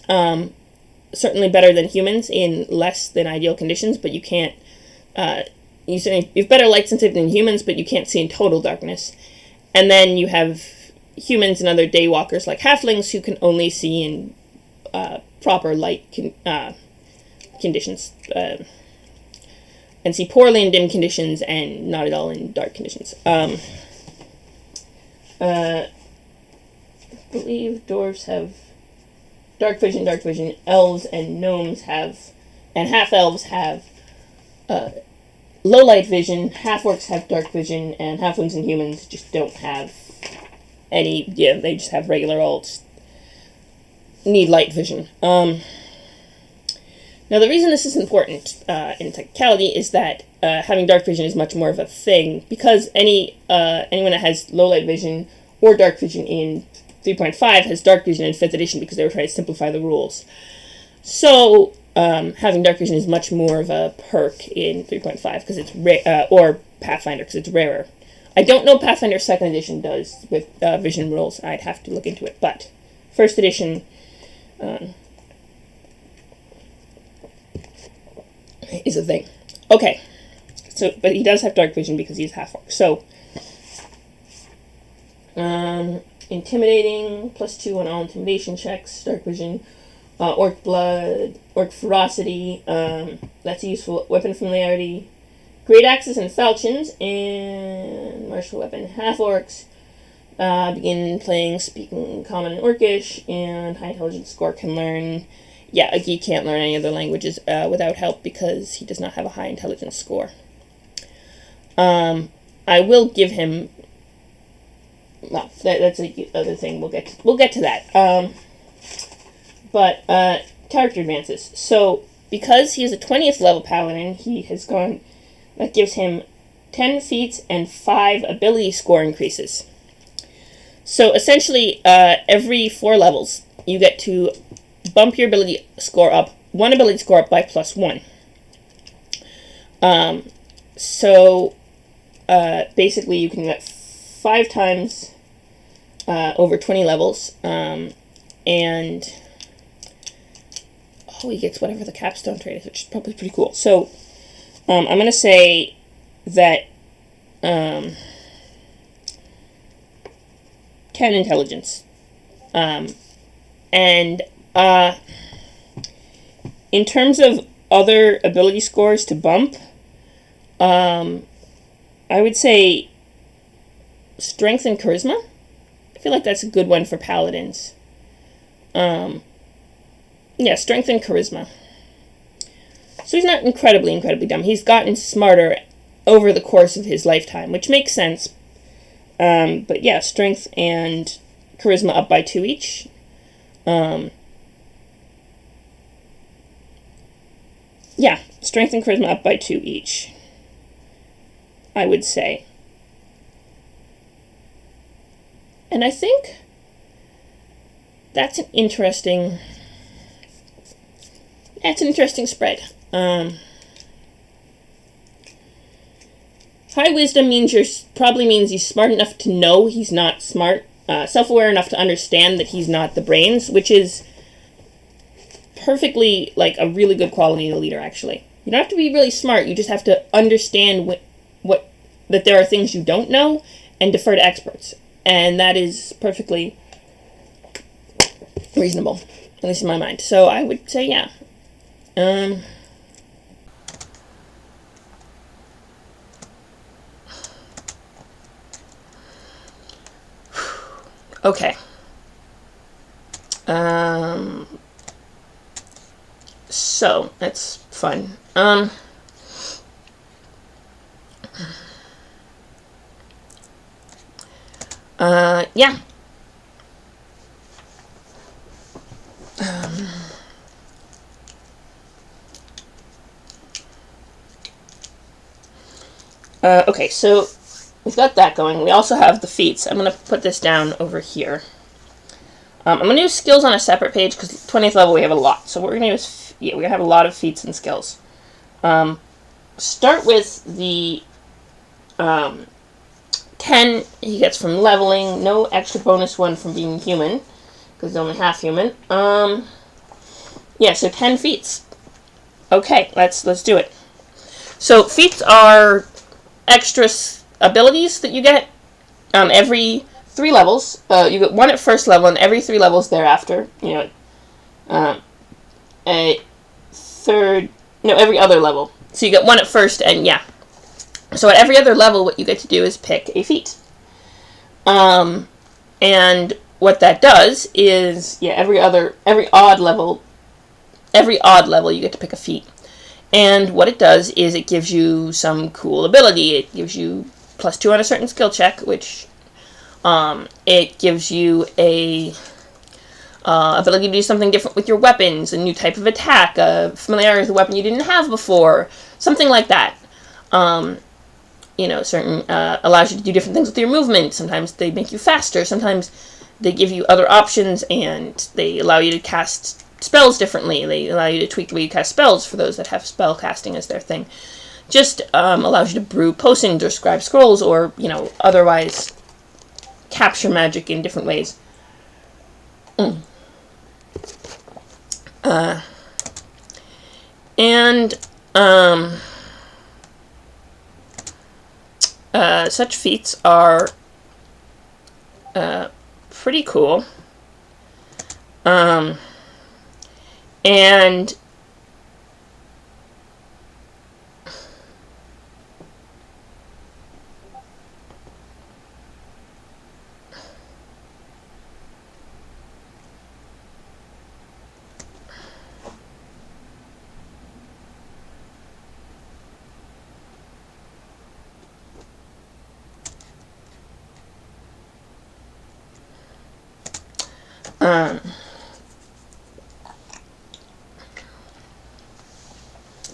certainly better than humans in less than ideal conditions, but you can't, you've better light sensitivity than humans, but you can't see in total darkness. And then you have humans and other daywalkers like halflings who can only see in proper light conditions, and see poorly in dim conditions and not at all in dark conditions. I believe dwarves have dark vision, elves and gnomes have, and half-elves have low light vision, half-orcs have dark vision, and halflings and humans just don't have any, they just have regular old, need light vision. Now, the reason this is important in technicality is that having dark vision is much more of a thing, because anyone that has low light vision or dark vision in 3.5 has dark vision in 5th edition because they were trying to simplify the rules. So having dark vision is much more of a perk in 3.5 because it's or Pathfinder because it's rarer. I don't know Pathfinder 2nd edition does with vision rules. I'd have to look into it, but 1st edition is a thing. Okay, so but he does have dark vision because he's half-orc. So intimidating, +2 on all intimidation checks, dark vision, orc blood, orc ferocity, that's a useful weapon familiarity, Great Axes and Falchions and Martial Weapon Half-Orcs begin playing speaking Common and Orcish, and High Intelligence score can learn... Yeah, a geek can't learn any other languages without help because he does not have a high intelligence score. I will give him... Well, that's the other thing. We'll get to that. But character advances. So, because he is a 20th level paladin, he has gone... That gives him 10 feats and 5 ability score increases. So, essentially, every 4 levels, you get to bump your ability score up, one ability score up by +1. Basically, you can get 5 times over 20 levels, and he gets whatever the capstone trait is, which is probably pretty cool. So, I'm going to say that 10 intelligence. In terms of other ability scores to bump, I would say strength and charisma. I feel like that's a good one for paladins. Yeah, strength and charisma. So he's not incredibly dumb. He's gotten smarter over the course of his lifetime, which makes sense. But yeah, strength and charisma up by 2 each. Yeah, strength and charisma up by 2 each, I would say. And I think that's an interesting spread. High wisdom probably means he's smart enough to know he's not smart, self-aware enough to understand that he's not the brains, which is perfectly, like, a really good quality of a leader, actually. You don't have to be really smart, you just have to understand that there are things you don't know, and defer to experts. And that is perfectly reasonable, at least in my mind. So I would say, yeah. Okay. So, that's fun. Yeah. Okay, so we've got that going. We also have the feats. I'm going to put this down over here. I'm going to use skills on a separate page because 20th level we have a lot. So we're going to use, we're going to have a lot of feats and skills. Start with the 10 he gets from leveling. No extra bonus one from being human because he's only half human. Yeah, so 10 feats. Okay, let's do it. So feats are extra abilities that you get every 3 levels. You get 1 at first level, and every 3 levels thereafter. You know, every other level. So you get 1 at first, and yeah. So at every other level, what you get to do is pick a feat. And what that does is, yeah, every odd level you get to pick a feat. And what it does is it gives you some cool ability. It gives you +2 on a certain skill check, which it gives you a ability to do something different with your weapons, a new type of attack, familiarity with a weapon you didn't have before, something like that. You know, certain allows you to do different things with your movement. Sometimes they make you faster. Sometimes they give you other options, and they allow you to cast spells differently. They allow you to tweak the way you cast spells for those that have spell casting as their thing. Just allows you to brew potions or scribe scrolls, or, you know, otherwise capture magic in different ways. Such feats are pretty cool. And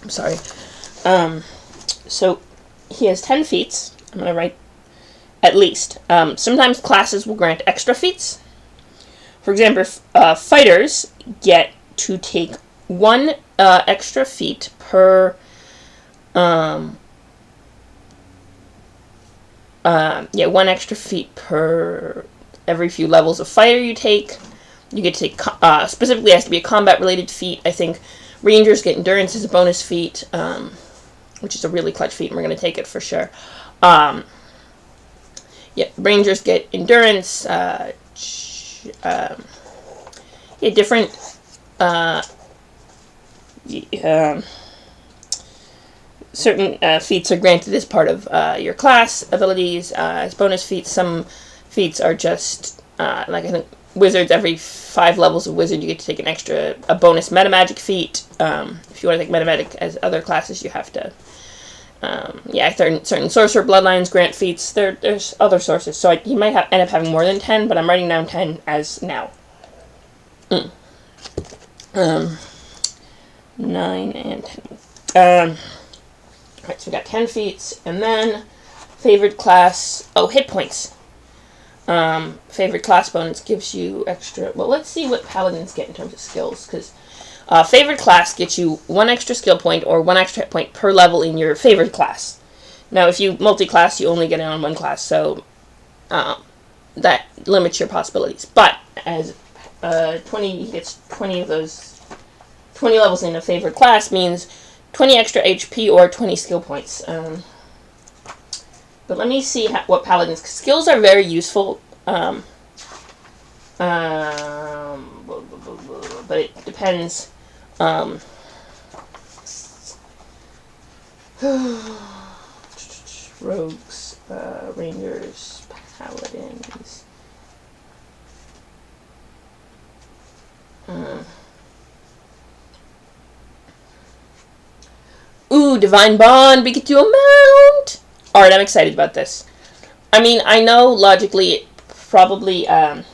I'm sorry. So he has 10 feats. I'm going to write at least. Sometimes classes will grant extra feats. For example, fighters get to take one extra feat per one extra feat per every few levels of fighter you take. You get to take, specifically it has to be a combat related feat. I think Rangers get endurance as a bonus feat, which is a really clutch feat, and we're going to take it for sure. Rangers get endurance, different, certain feats are granted as part of your class abilities as bonus feats. Some feats are just, like I think wizards, every 5 levels of wizard you get to take a bonus metamagic feat. If you want to take metamagic as other classes, you have to, certain sorcerer bloodlines grant feats. There's other sources, so you might end up having more than 10, but I'm writing down 10 as now. 9 and 10. Alright, so we got 10 feats, and then favorite class, hit points. Favorite class bonus gives you extra, well, let's see what paladins get in terms of skills, because favorite class gets you 1 extra skill point or 1 extra hit point per level in your favorite class. Now, if you multi-class, you only get it on one class, so that limits your possibilities. But as 20, he gets 20 of those, 20 levels in a favorite class means 20 extra HP or 20 skill points. But let me see what paladins, skills are very useful. But it depends. Rogues, Rangers, Paladins. Ooh, Divine Bond, we get you a mount! Alright, I'm excited about this. I mean, I know logically, probably, 5th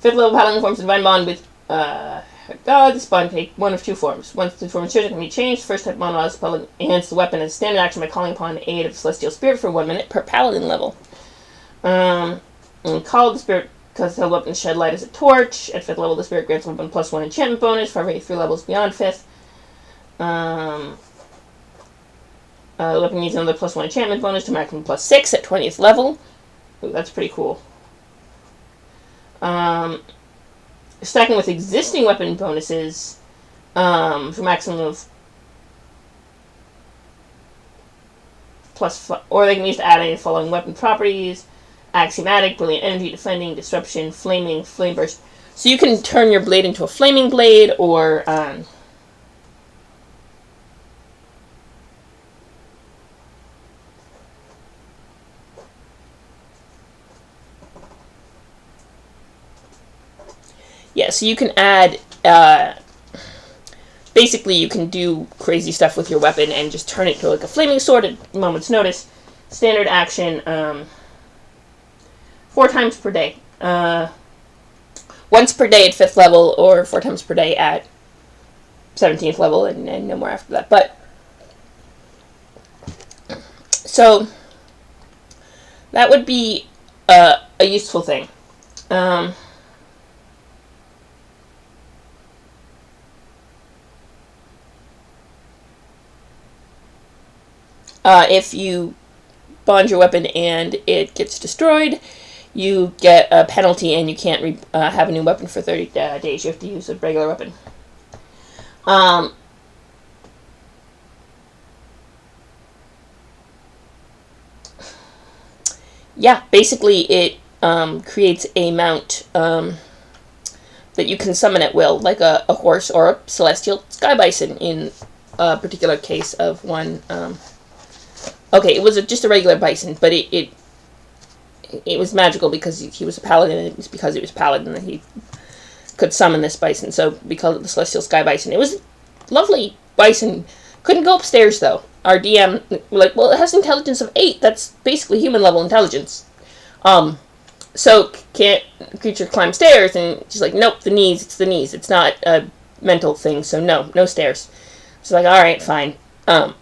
level Paladin forms Divine Bond with, this bond take one of 2 forms. Once the form chosen can be changed, first type bond allows the Paladin to enhance the weapon as a standard action by calling upon the aid of Celestial Spirit for 1 minute per Paladin level. And call the Spirit because the weapon shed light as a torch. At 5th level, the Spirit grants weapon +1 enchantment bonus for every 3 levels beyond 5th. The weapon needs another +1 enchantment bonus to maximum +6 at 20th level. Ooh, that's pretty cool. Stacking with existing weapon bonuses for maximum of +5, or they can be used to add any following weapon properties: axiomatic, brilliant energy, defending, disruption, flaming, flame burst. So you can turn your blade into a flaming blade, or so you can add, basically you can do crazy stuff with your weapon and just turn it to like a flaming sword at a moment's notice. Standard action, 4 times per day. Once per day at 5th level, or 4 times per day at 17th level, and no more after that. But, so, that would be a useful thing. If you bond your weapon and it gets destroyed, you get a penalty and you can't have a new weapon for 30 days. You have to use a regular weapon. Basically it creates a mount that you can summon at will, like a horse or a celestial sky bison in a particular case of one. Okay, it was just a regular bison, but it was magical because he was a paladin, and it was because he was a paladin that he could summon this bison, so we called it the Celestial Sky Bison. It was lovely bison. Couldn't go upstairs, though. Our DM, like, well, it has intelligence of 8. That's basically human-level intelligence. so can't creature climb stairs? And she's like, nope, the knees. It's the knees. It's not a mental thing. So no stairs. So like, all right, fine.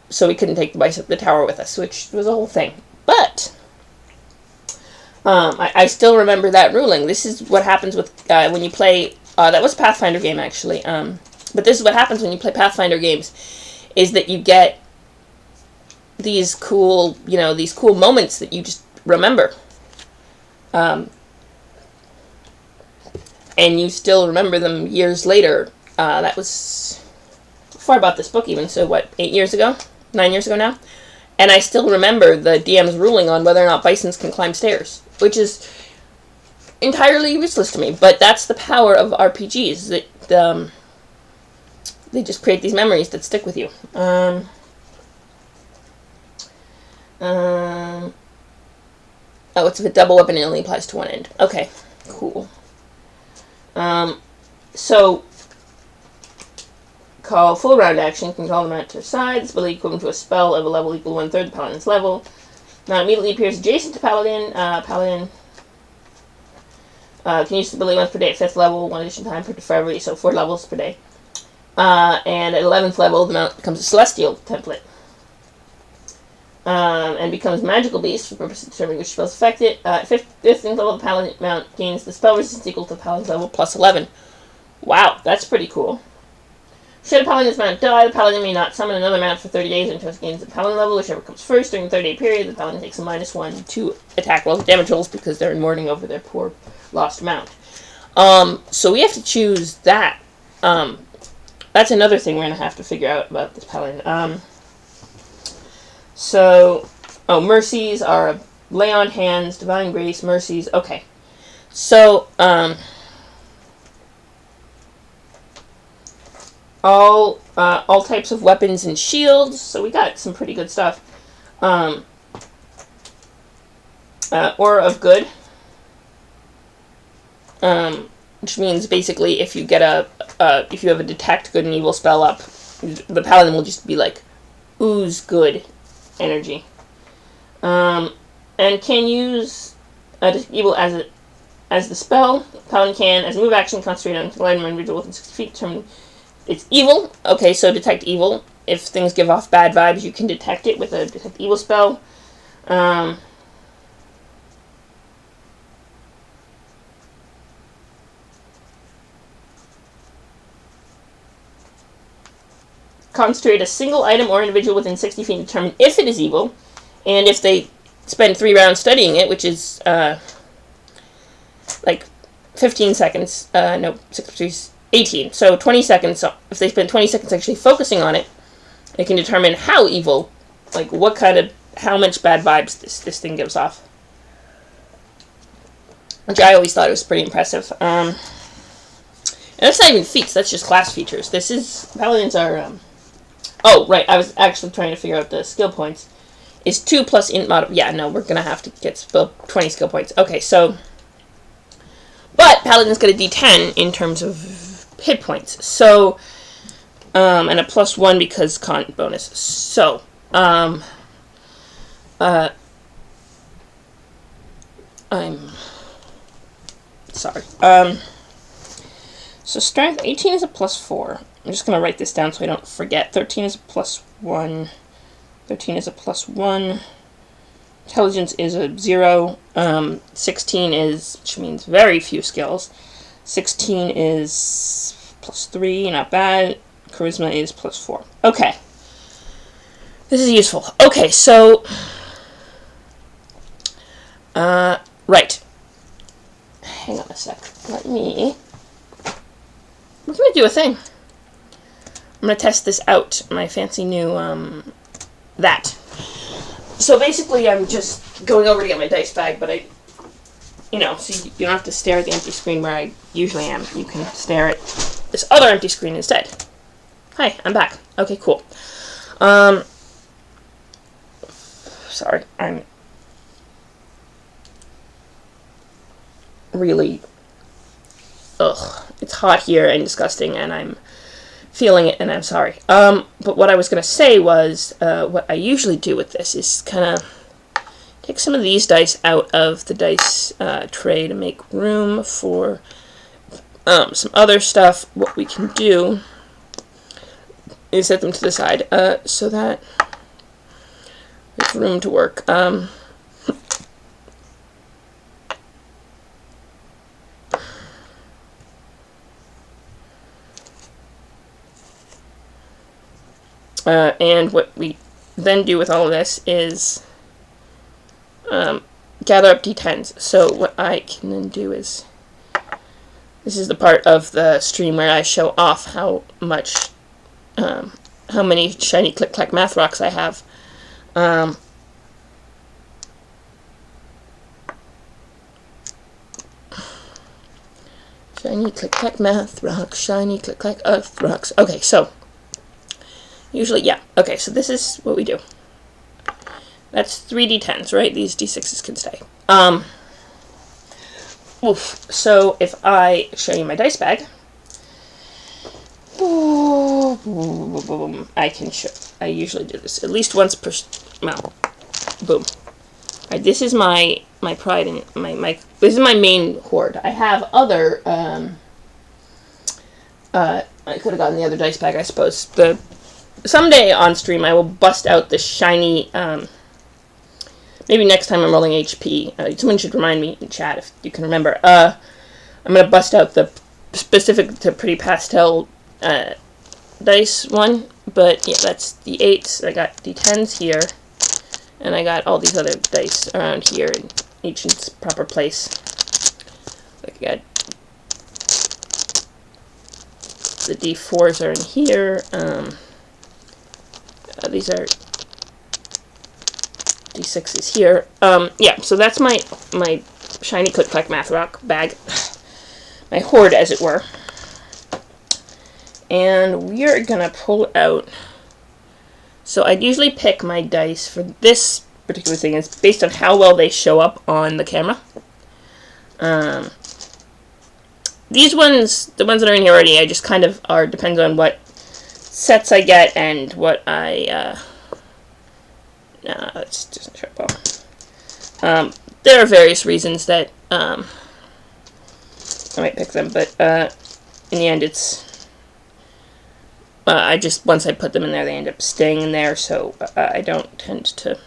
So we couldn't take the bison up the tower with us, which was a whole thing. But I still remember that ruling. This is what happens with when you play. That was a Pathfinder game, actually. But this is what happens when you play Pathfinder games, is that you get these cool moments that you just remember. And you still remember them years later. That was before I bought this book even, so what, 9 years ago now? And I still remember the DM's ruling on whether or not bisons can climb stairs, which is entirely useless to me, but that's the power of RPGs, that they just create these memories that stick with you. Oh, it's if a double weapon, it only applies to one end. Okay, cool. So, call full round action, can call them out to their sides, ability equivalent to a spell of a level equal to 1/3 the paladin's level. Now immediately appears adjacent to paladin. Paladin can use the ability once per day at 5th level, 1 additional time for every, so 4 levels per day. And at 11th level, the mount becomes a celestial template. And becomes magical beast for the purpose of determining which spells affect it. At 5th level, the paladin mount gains the spell resistance equal to the paladin's level plus 11. Wow, that's pretty cool. Should a paladin's mount die, the paladin may not summon another mount for 30 days until it gains the paladin level. Whichever comes first during the 30-day period, the paladin takes a -1 to attack rolls and damage rolls because they're in mourning over their poor lost mount. So we have to choose that. That's another thing we're going to have to figure out about this paladin. Mercies are lay on hands, divine grace, mercies. Okay. So, all types of weapons and shields. So we got some pretty good stuff. Aura of good. Which means basically if you get if you have a detect good and evil spell up, the paladin will just be like, ooze good energy. And can use evil as the spell. Paladin can, as a move action, concentrate on an individual within 60 feet, determine it's evil. Okay, so detect evil. If things give off bad vibes, you can detect it with a detect evil spell. Concentrate a single item or individual within 60 feet and determine if it is evil. And if they spend 3 rounds studying it, which is like 15 seconds, 18. So 20 seconds, if they spend 20 seconds actually focusing on it, they can determine how evil, like how much bad vibes this thing gives off. Which I always thought was pretty impressive. And that's not even feats, that's just class features. Paladins are, oh, right, I was actually trying to figure out the skill points. Is 2 plus int mod, yeah, no, we're gonna have to get 20 skill points. Okay, so, but Paladin's got a D10 in terms of hit points. So, and a +1 because con bonus. So, I'm sorry. So strength 18 is a +4. I'm just gonna write this down so I don't forget. 13 is a +1. 13 is a +1. Intelligence is a 0. 16 is, which means very few skills. 16 is +3, not bad. Charisma is +4. Okay. This is useful. Okay, so right. Hang on a sec. We're gonna do a thing. I'm gonna test this out. My fancy new that. So basically, I'm just going over to get my dice bag, but so you don't have to stare at the empty screen where I usually am. You can stare at this other empty screen instead. Hi, I'm back. Okay, cool. Sorry, I'm really, it's hot here and disgusting, and I'm feeling it, and I'm sorry. But what I was going to say was, what I usually do with this is kind of take some of these dice out of the dice tray to make room for some other stuff. What we can do is set them to the side so that there's room to work. And what we then do with all of this is gather up d10s. So what I can then do is, this is the part of the stream where I show off how many shiny Click Clack Math Rocks I have. Shiny Click Clack Math Rocks, shiny Click Clack Earth Rocks. Okay, so usually, yeah. Okay, so this is what we do. That's 3 d10s, right? These d6s can stay. So if I show you my dice bag, I can show. I usually do this at least once per. Well, boom. Right, this is my pride and my. This is my main hoard. I have other. I could have gotten the other dice bag, I suppose. Someday on stream, I will bust out the shiny. Maybe next time I'm rolling HP. Someone should remind me in chat if you can remember. I'm gonna bust out the specific to Pretty Pastel dice one. But yeah, that's the 8s. I got d10s here, and I got all these other dice around here, and each in its proper place. Like I got the d4s are in here. These are d6s here. Yeah, so that's my shiny Click Clack Math Rock bag. My hoard, as it were. And we're gonna pull out. So I'd usually pick my dice for this particular thing. It's based on how well they show up on the camera. These ones, the ones that are in here already, I just kind of depends on what sets I get and what I, it's just a triple. There are various reasons that, I might pick them, but, in the end it's, once I put them in there, they end up staying in there, so, I don't tend to,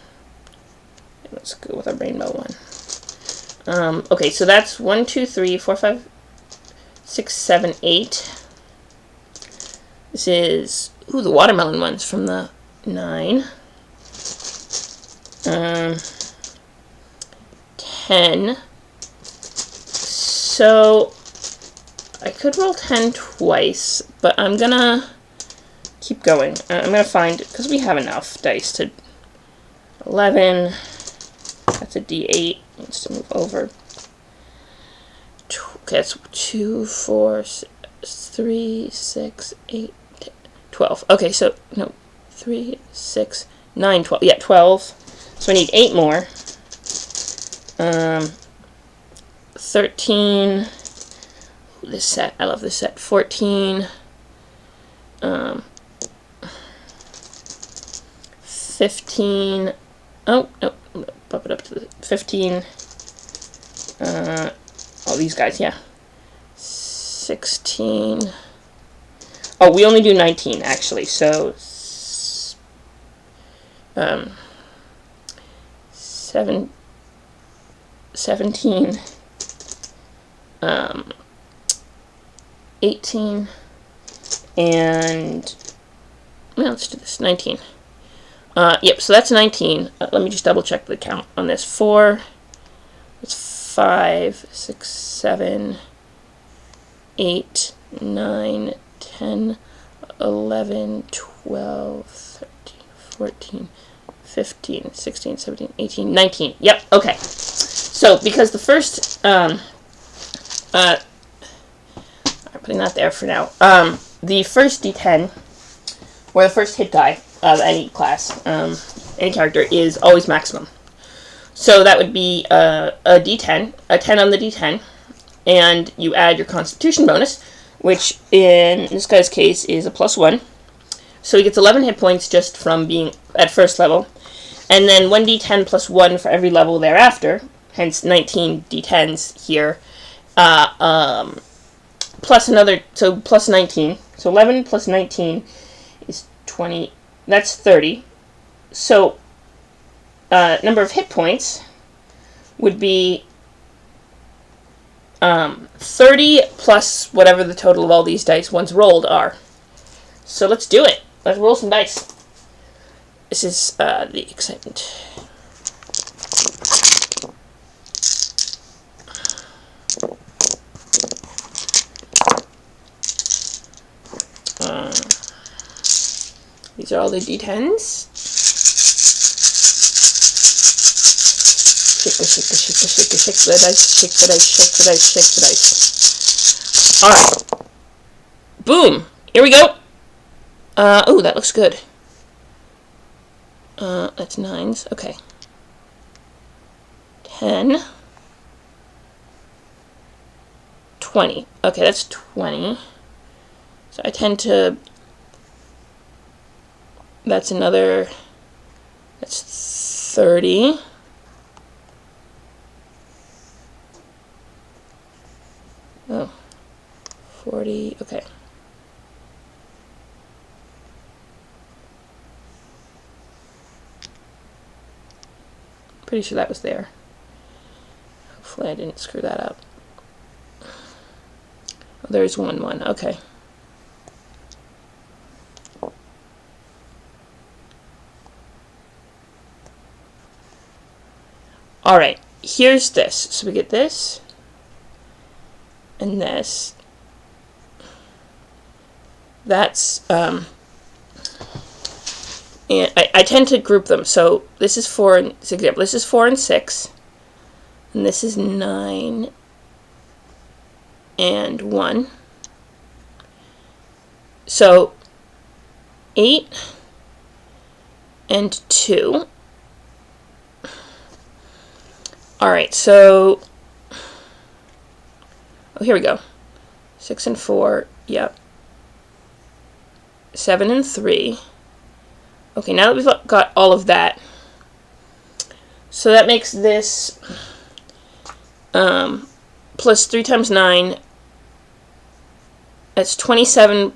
let's go with a rainbow one. Okay, so that's 1, 2, 3, 4, 5, 6, 7, 8. This is, the watermelon ones from the 9. 10. So, I could roll 10 twice, but I'm gonna keep going. I'm gonna find, because we have enough dice to, 11, that's a d8, needs to move over. Okay, that's 2, 4, 3, 6, 8, 12. Okay, so, no, 3, 6, 9, 12. Yeah, 12. So I need 8 more. 13. This set, I love this set. 14. 15. Oh, no, bump it up to the 15. All these guys, yeah. 16. Oh, we only do 19, actually, so 17, 18, and well, let's do this, 19. Yep, so that's 19. Let me just double check the count on this. 4, it's 5, 6, 7, 8, 9, 10, 11, 12, 13, 14, 15, 16, 17, 18, 19. Yep, okay. So, because the first, I'm putting that there for now. The first D10, or the first hit die of any class, any character, is always maximum. So that would be a D10, a 10 on the D10, and you add your Constitution bonus, which in this guy's case is a +1. So he gets 11 hit points just from being at first level. And then 1d10 plus 1 for every level thereafter, hence 19 d10s here, plus another, so plus 19. So 11 plus 19 is 20, that's 30. So number of hit points would be 30 plus whatever the total of all these dice once rolled are. So let's do it. Let's roll some dice. This is the excitement. These are all the d10s. Shake the dice, shake the dice, shake the dice, shake the dice. Alright. Boom! Here we go! Oh, that looks good. That's 9s. Okay. 10. 20. Okay, that's 20. So I tend to... That's another... That's 30. Oh. 40. Okay. Pretty sure that was there. Hopefully I didn't screw that up. Oh, there's 1. Okay. Alright, here's this. So we get this, and this. That's, and I tend to group them. So this is 4, and, for example, this is 4 and 6, and this is 9 and 1. So 8 and 2. Alright, so, oh, here we go. 6 and 4, yep. 7 and 3. Okay, now that we've got all of that, so that makes this plus 3 times 9, that's 27.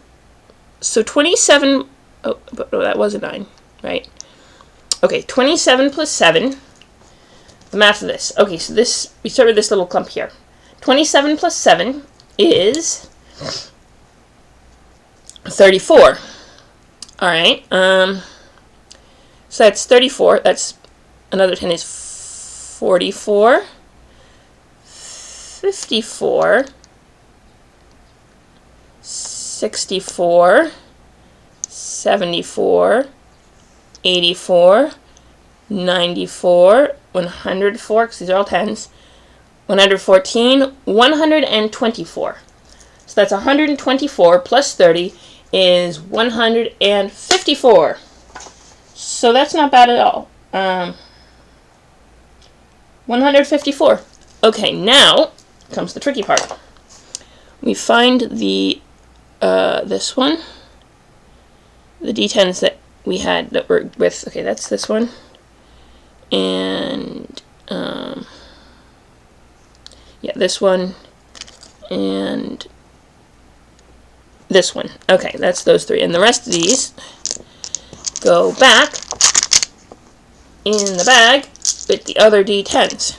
So 27, oh, but no, that was a 9, right? Okay, 27 plus 7. The math of this. Okay, so this, we start with this little clump here. 27 plus 7 is 34. Alright, so that's 34. That's, another 10 is 44. 54. 64. 74. 84. 94. 104, because these are all 10s, 114, 124. So that's 124 plus 30 is 154. So that's not bad at all. 154. Okay, now comes the tricky part. We find the, this one, the d10s that we had that were with, okay, that's this one. And, yeah, this one, and this one. Okay, that's those 3. And the rest of these go back in the bag with the other d10s.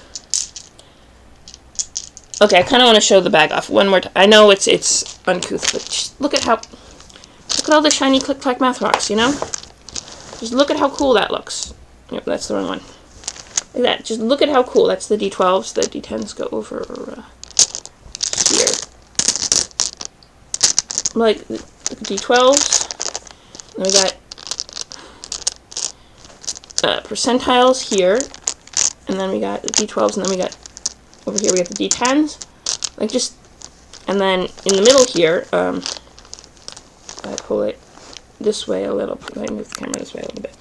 Okay, I kind of want to show the bag off one more time. I know it's uncouth, but just look at all the shiny click-clack math rocks, you know? Just look at how cool that looks. Yep, that's the wrong one. Like that. Just look at how cool. That's the d12s. The d10s go over here. Like the d12s. And we got percentiles here. And then we got the d12s. And then we got over here we got the d10s. Like just, and then in the middle here, I pull it this way a little. I move the camera this way a little bit.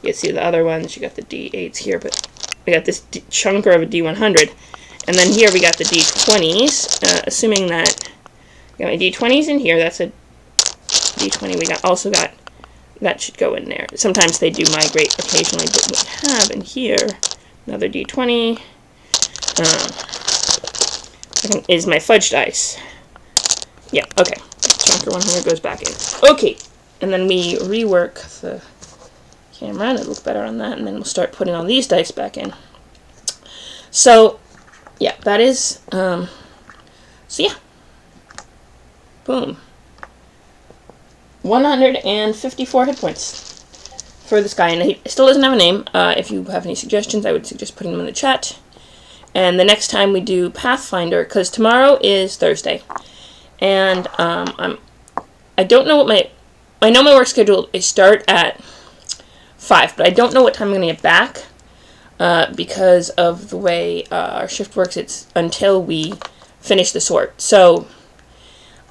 You see the other ones. You got the d8s here, but we got this chunker of a d100. And then here we got the d20s, assuming that we got my d20s in here. That's a d20. We also got that should go in there. Sometimes they do migrate occasionally, but what we have in here, another d20, is my fudge dice. Yeah, okay. Chunker 100 goes back in. Okay, and then we rework the camera, and it'll look better on that, and then we'll start putting all these dice back in. So, yeah, that is, so yeah. Boom. 154 hit points for this guy, and he still doesn't have a name. If you have any suggestions, I would suggest putting them in the chat. And the next time we do Pathfinder, because tomorrow is Thursday, and I don't know what I know my work schedule is start at 5, but I don't know what time I'm going to get back, because of the way our shift works. It's until we finish the sort. So,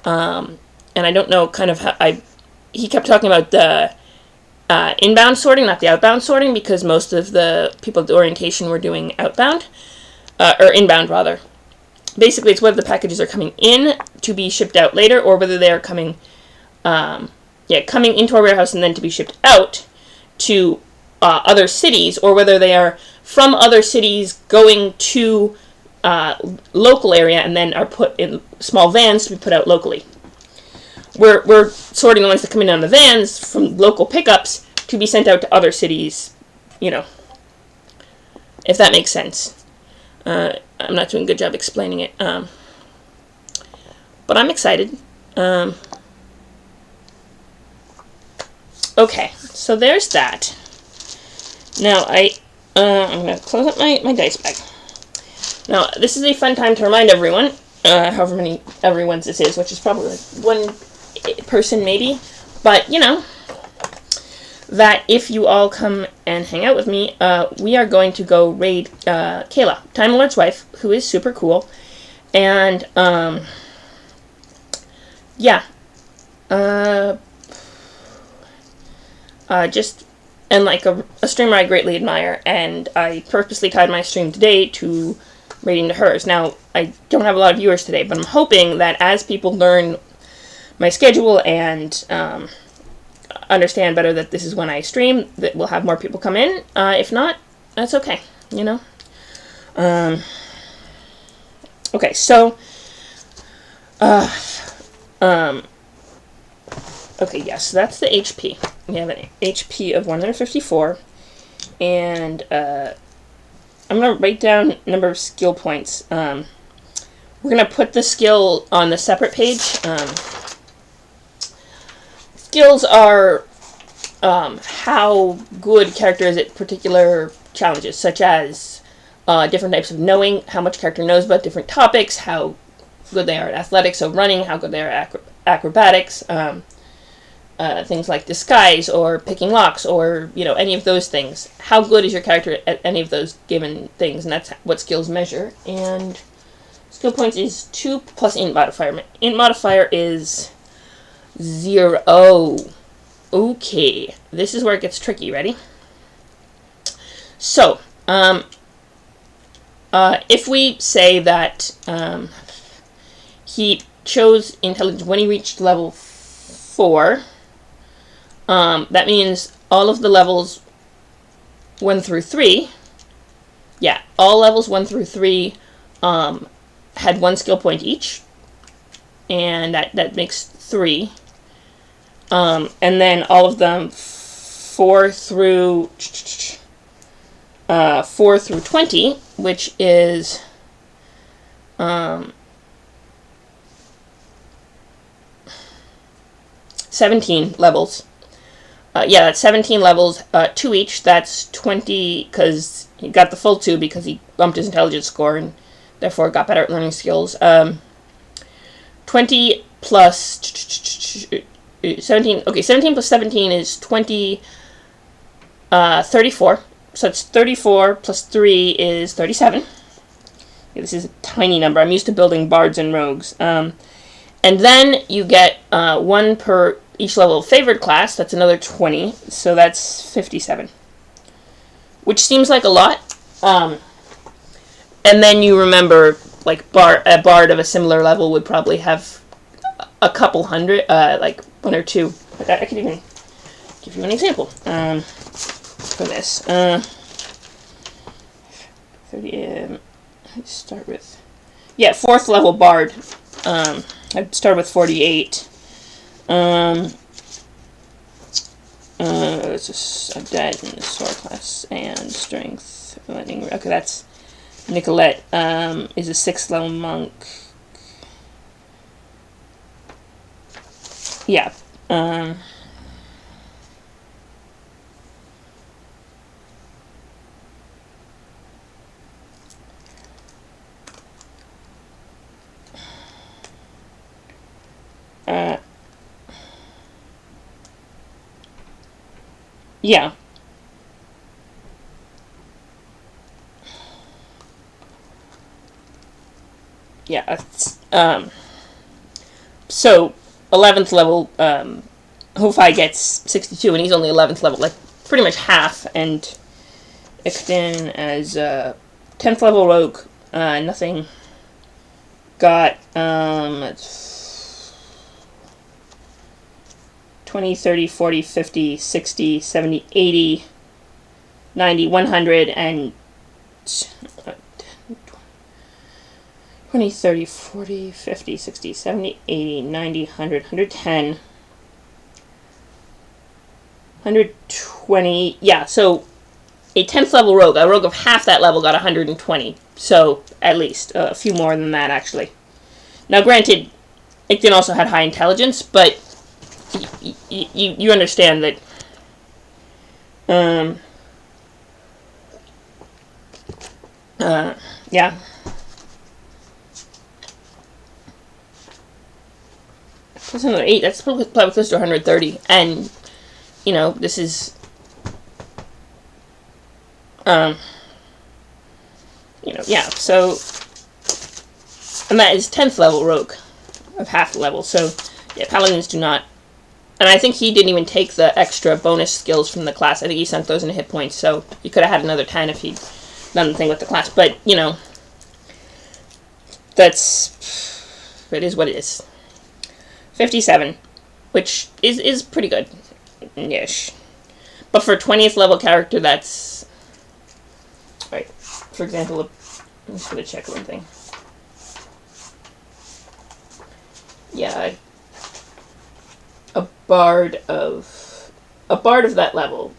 and I don't know kind of how he kept talking about the inbound sorting, not the outbound sorting, because most of the people at the orientation were doing outbound, or inbound rather. Basically, it's whether the packages are coming in to be shipped out later, or whether they are coming, coming into our warehouse and then to be shipped out to other cities, or whether they are from other cities going to local area and then are put in small vans to be put out locally. We're sorting the ones that come in on the vans from local pickups to be sent out to other cities, you know, if that makes sense. I'm not doing a good job explaining it, but I'm excited. Okay, so there's that. Now I'm going to close up my dice bag. Now, this is a fun time to remind everyone, however many everyone's this is, which is probably like one person maybe, but you know, that if you all come and hang out with me, we are going to go raid Kayla, Time Lord's wife, who is super cool, and just, and like a streamer I greatly admire, and I purposely tied my stream today to raiding to hers. Now, I don't have a lot of viewers today, but I'm hoping that as people learn my schedule and understand better that this is when I stream, that we'll have more people come in. If not, that's okay, you know? Okay, so, okay, yes, that's the HP. We have an HP of 154, and I'm going to write down number of skill points. We're going to put the skill on the separate page. Skills are how good character is at particular challenges, such as different types of knowing, how much character knows about different topics, how good they are at athletics, so running, how good they are at acrobatics, things like disguise or picking locks, or you know, any of those things. How good is your character at any of those given things, and that's what skills measure. And skill points is 2 plus int modifier. Int modifier is 0. Okay, this is where it gets tricky. Ready? So, if we say that he chose intelligence when he reached level 4, that means all of the levels 1 through 3, yeah, all levels 1 through 3 had 1 skill point each, and that makes 3. And then all of them 4 through 20, which is 17 levels. Yeah, that's 17 levels, 2 each. That's 20, because he got the full 2 because he bumped his intelligence score and therefore got better at learning skills. 20 plus 17. Okay, 17 plus 17 is 34. So it's 34 plus 3 is 37. Yeah, this is a tiny number. I'm used to building bards and rogues. And then you get 1 per each level of favored class. That's another 20. So that's 57. Which seems like a lot. And then you remember, like, a bard of a similar level would probably have a couple hundred, like 1 or 2. I could even give you an example for this. 30. Start with, yeah, 4th level bard. I'd start with 48. It's just a dead in the sword class and strength. Lightning. Okay, that's Nicolette. Is a 6th level monk. Yeah. Yeah. Yeah. So 11th level, Ho-Fi gets 62, and he's only 11th level, like pretty much half. And Ixtan as 10th level rogue, nothing. Got 20, 30, 40, 50, 60, 70, 80, 90, 100, and 20, 30, 40, 50, 60, 70, 80, 90, 100, 110, 120. Yeah, so a 10th level rogue, a rogue of half that level got 120. So, at least. A few more than that, actually. Now, granted, Ixtan also had high intelligence, but you understand that yeah. Plus another 8, that's probably close to 130. And, you know, this is you know, yeah, so, and that is 10th level rogue of half the level. So, yeah, paladins do not, and I think he didn't even take the extra bonus skills from the class. I think he sent those into hit points, so he could have had another 10 if he'd done the thing with the class. But, you know, it is what it is. 57, which is pretty good. Ish. But for a 20th level character, that's... Right. For example, I'm just going to check one thing. Yeah, a bard of that level,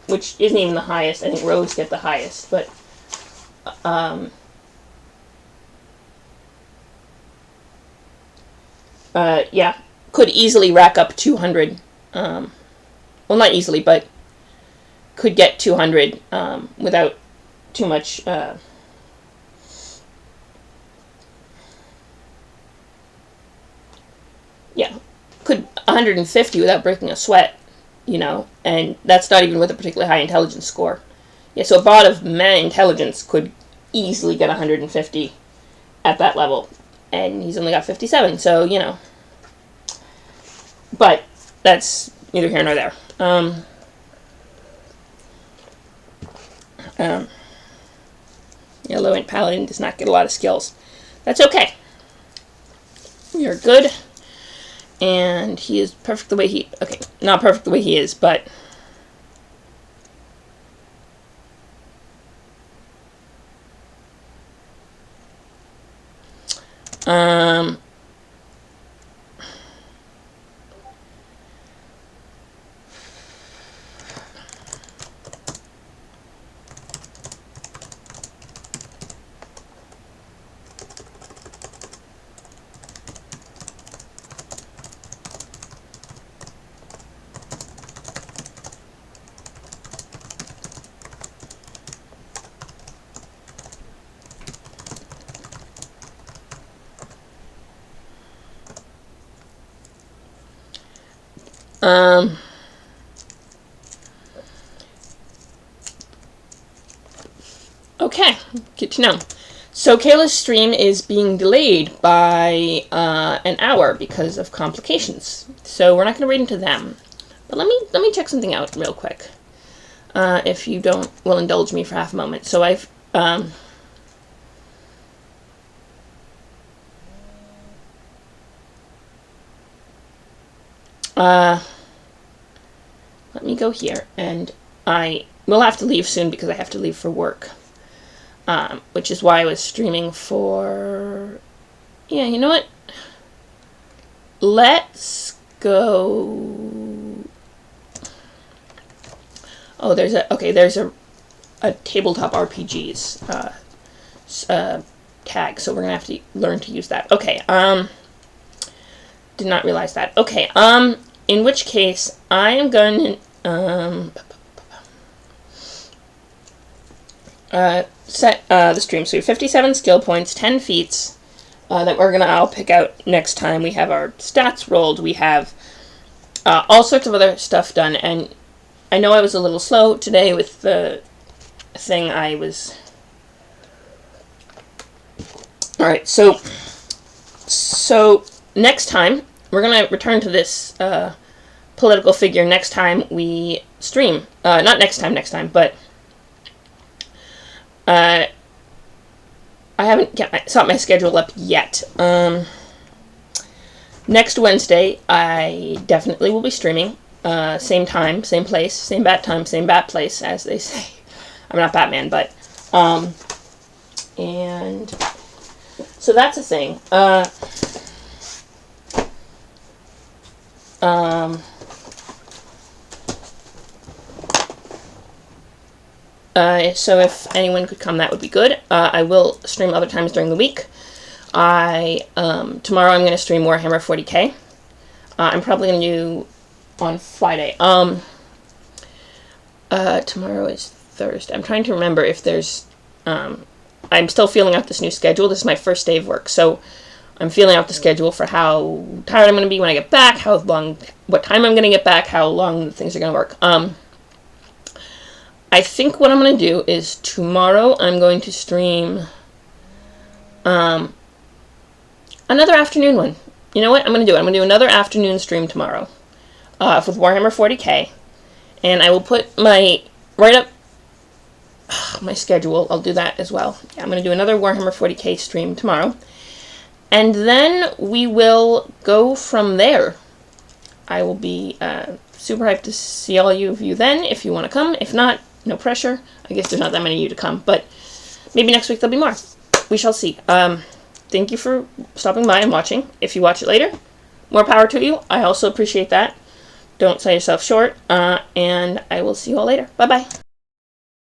which isn't even the highest. I think rogues get the highest, but yeah, could easily rack up 200. Well, not easily, but could get 200 without too much. Yeah, could 150 without breaking a sweat, you know, and that's not even with a particularly high intelligence score. Yeah, so a bot of meh intelligence could easily get 150 at that level, and he's only got 57, so, you know. But that's neither here nor there. Yeah, low-end paladin does not get a lot of skills. That's okay. You're good. And he is perfect the way he... Okay, not perfect the way he is, but... okay, good to know. So Kayla's stream is being delayed by an hour because of complications. So we're not going to read into them. But let me check something out real quick. If you will indulge me for half a moment. So I've let me go here, and I will have to leave soon because I have to leave for work. Which is why I was streaming for... Yeah, you know what? Let's go... Oh, there's a tabletop RPGs tag, so we're gonna have to learn to use that. Okay, did not realize that. Okay, in which case, I am going to, set the stream. So we have 57 skill points, 10 feats that I'll pick out next time. We have our stats rolled. We have all sorts of other stuff done. And I know I was a little slow today with the thing I was... Alright, so next time, we're going to return to this political figure next time we stream. Not next time, but... I haven't set my schedule up yet. Next Wednesday, I definitely will be streaming. Same time, same place, same bat time, same bat place, as they say. I'm not Batman, but... and... So that's a thing. So if anyone could come, that would be good. I will stream other times during the week. Tomorrow I'm going to stream Warhammer 40k. I'm probably going to do on Friday. Tomorrow is Thursday. I'm trying to remember if there's, I'm still feeling out this new schedule. This is my first day of work, so I'm feeling out the schedule for how tired I'm going to be when I get back, what time I'm going to get back, how long things are going to work. I think what I'm going to do is tomorrow I'm going to stream another afternoon one. You know what I'm going to do? I'm going to do another afternoon stream tomorrow with Warhammer 40k. And I will put right up my schedule. I'll do that as well. Yeah, I'm going to do another Warhammer 40k stream tomorrow. And then we will go from there. I will be super hyped to see all of you then if you want to come. If not, no pressure. I guess there's not that many of you to come, but maybe next week there'll be more. We shall see. Thank you for stopping by and watching. If you watch it later, more power to you. I also appreciate that. Don't sell yourself short, and I will see you all later. Bye-bye.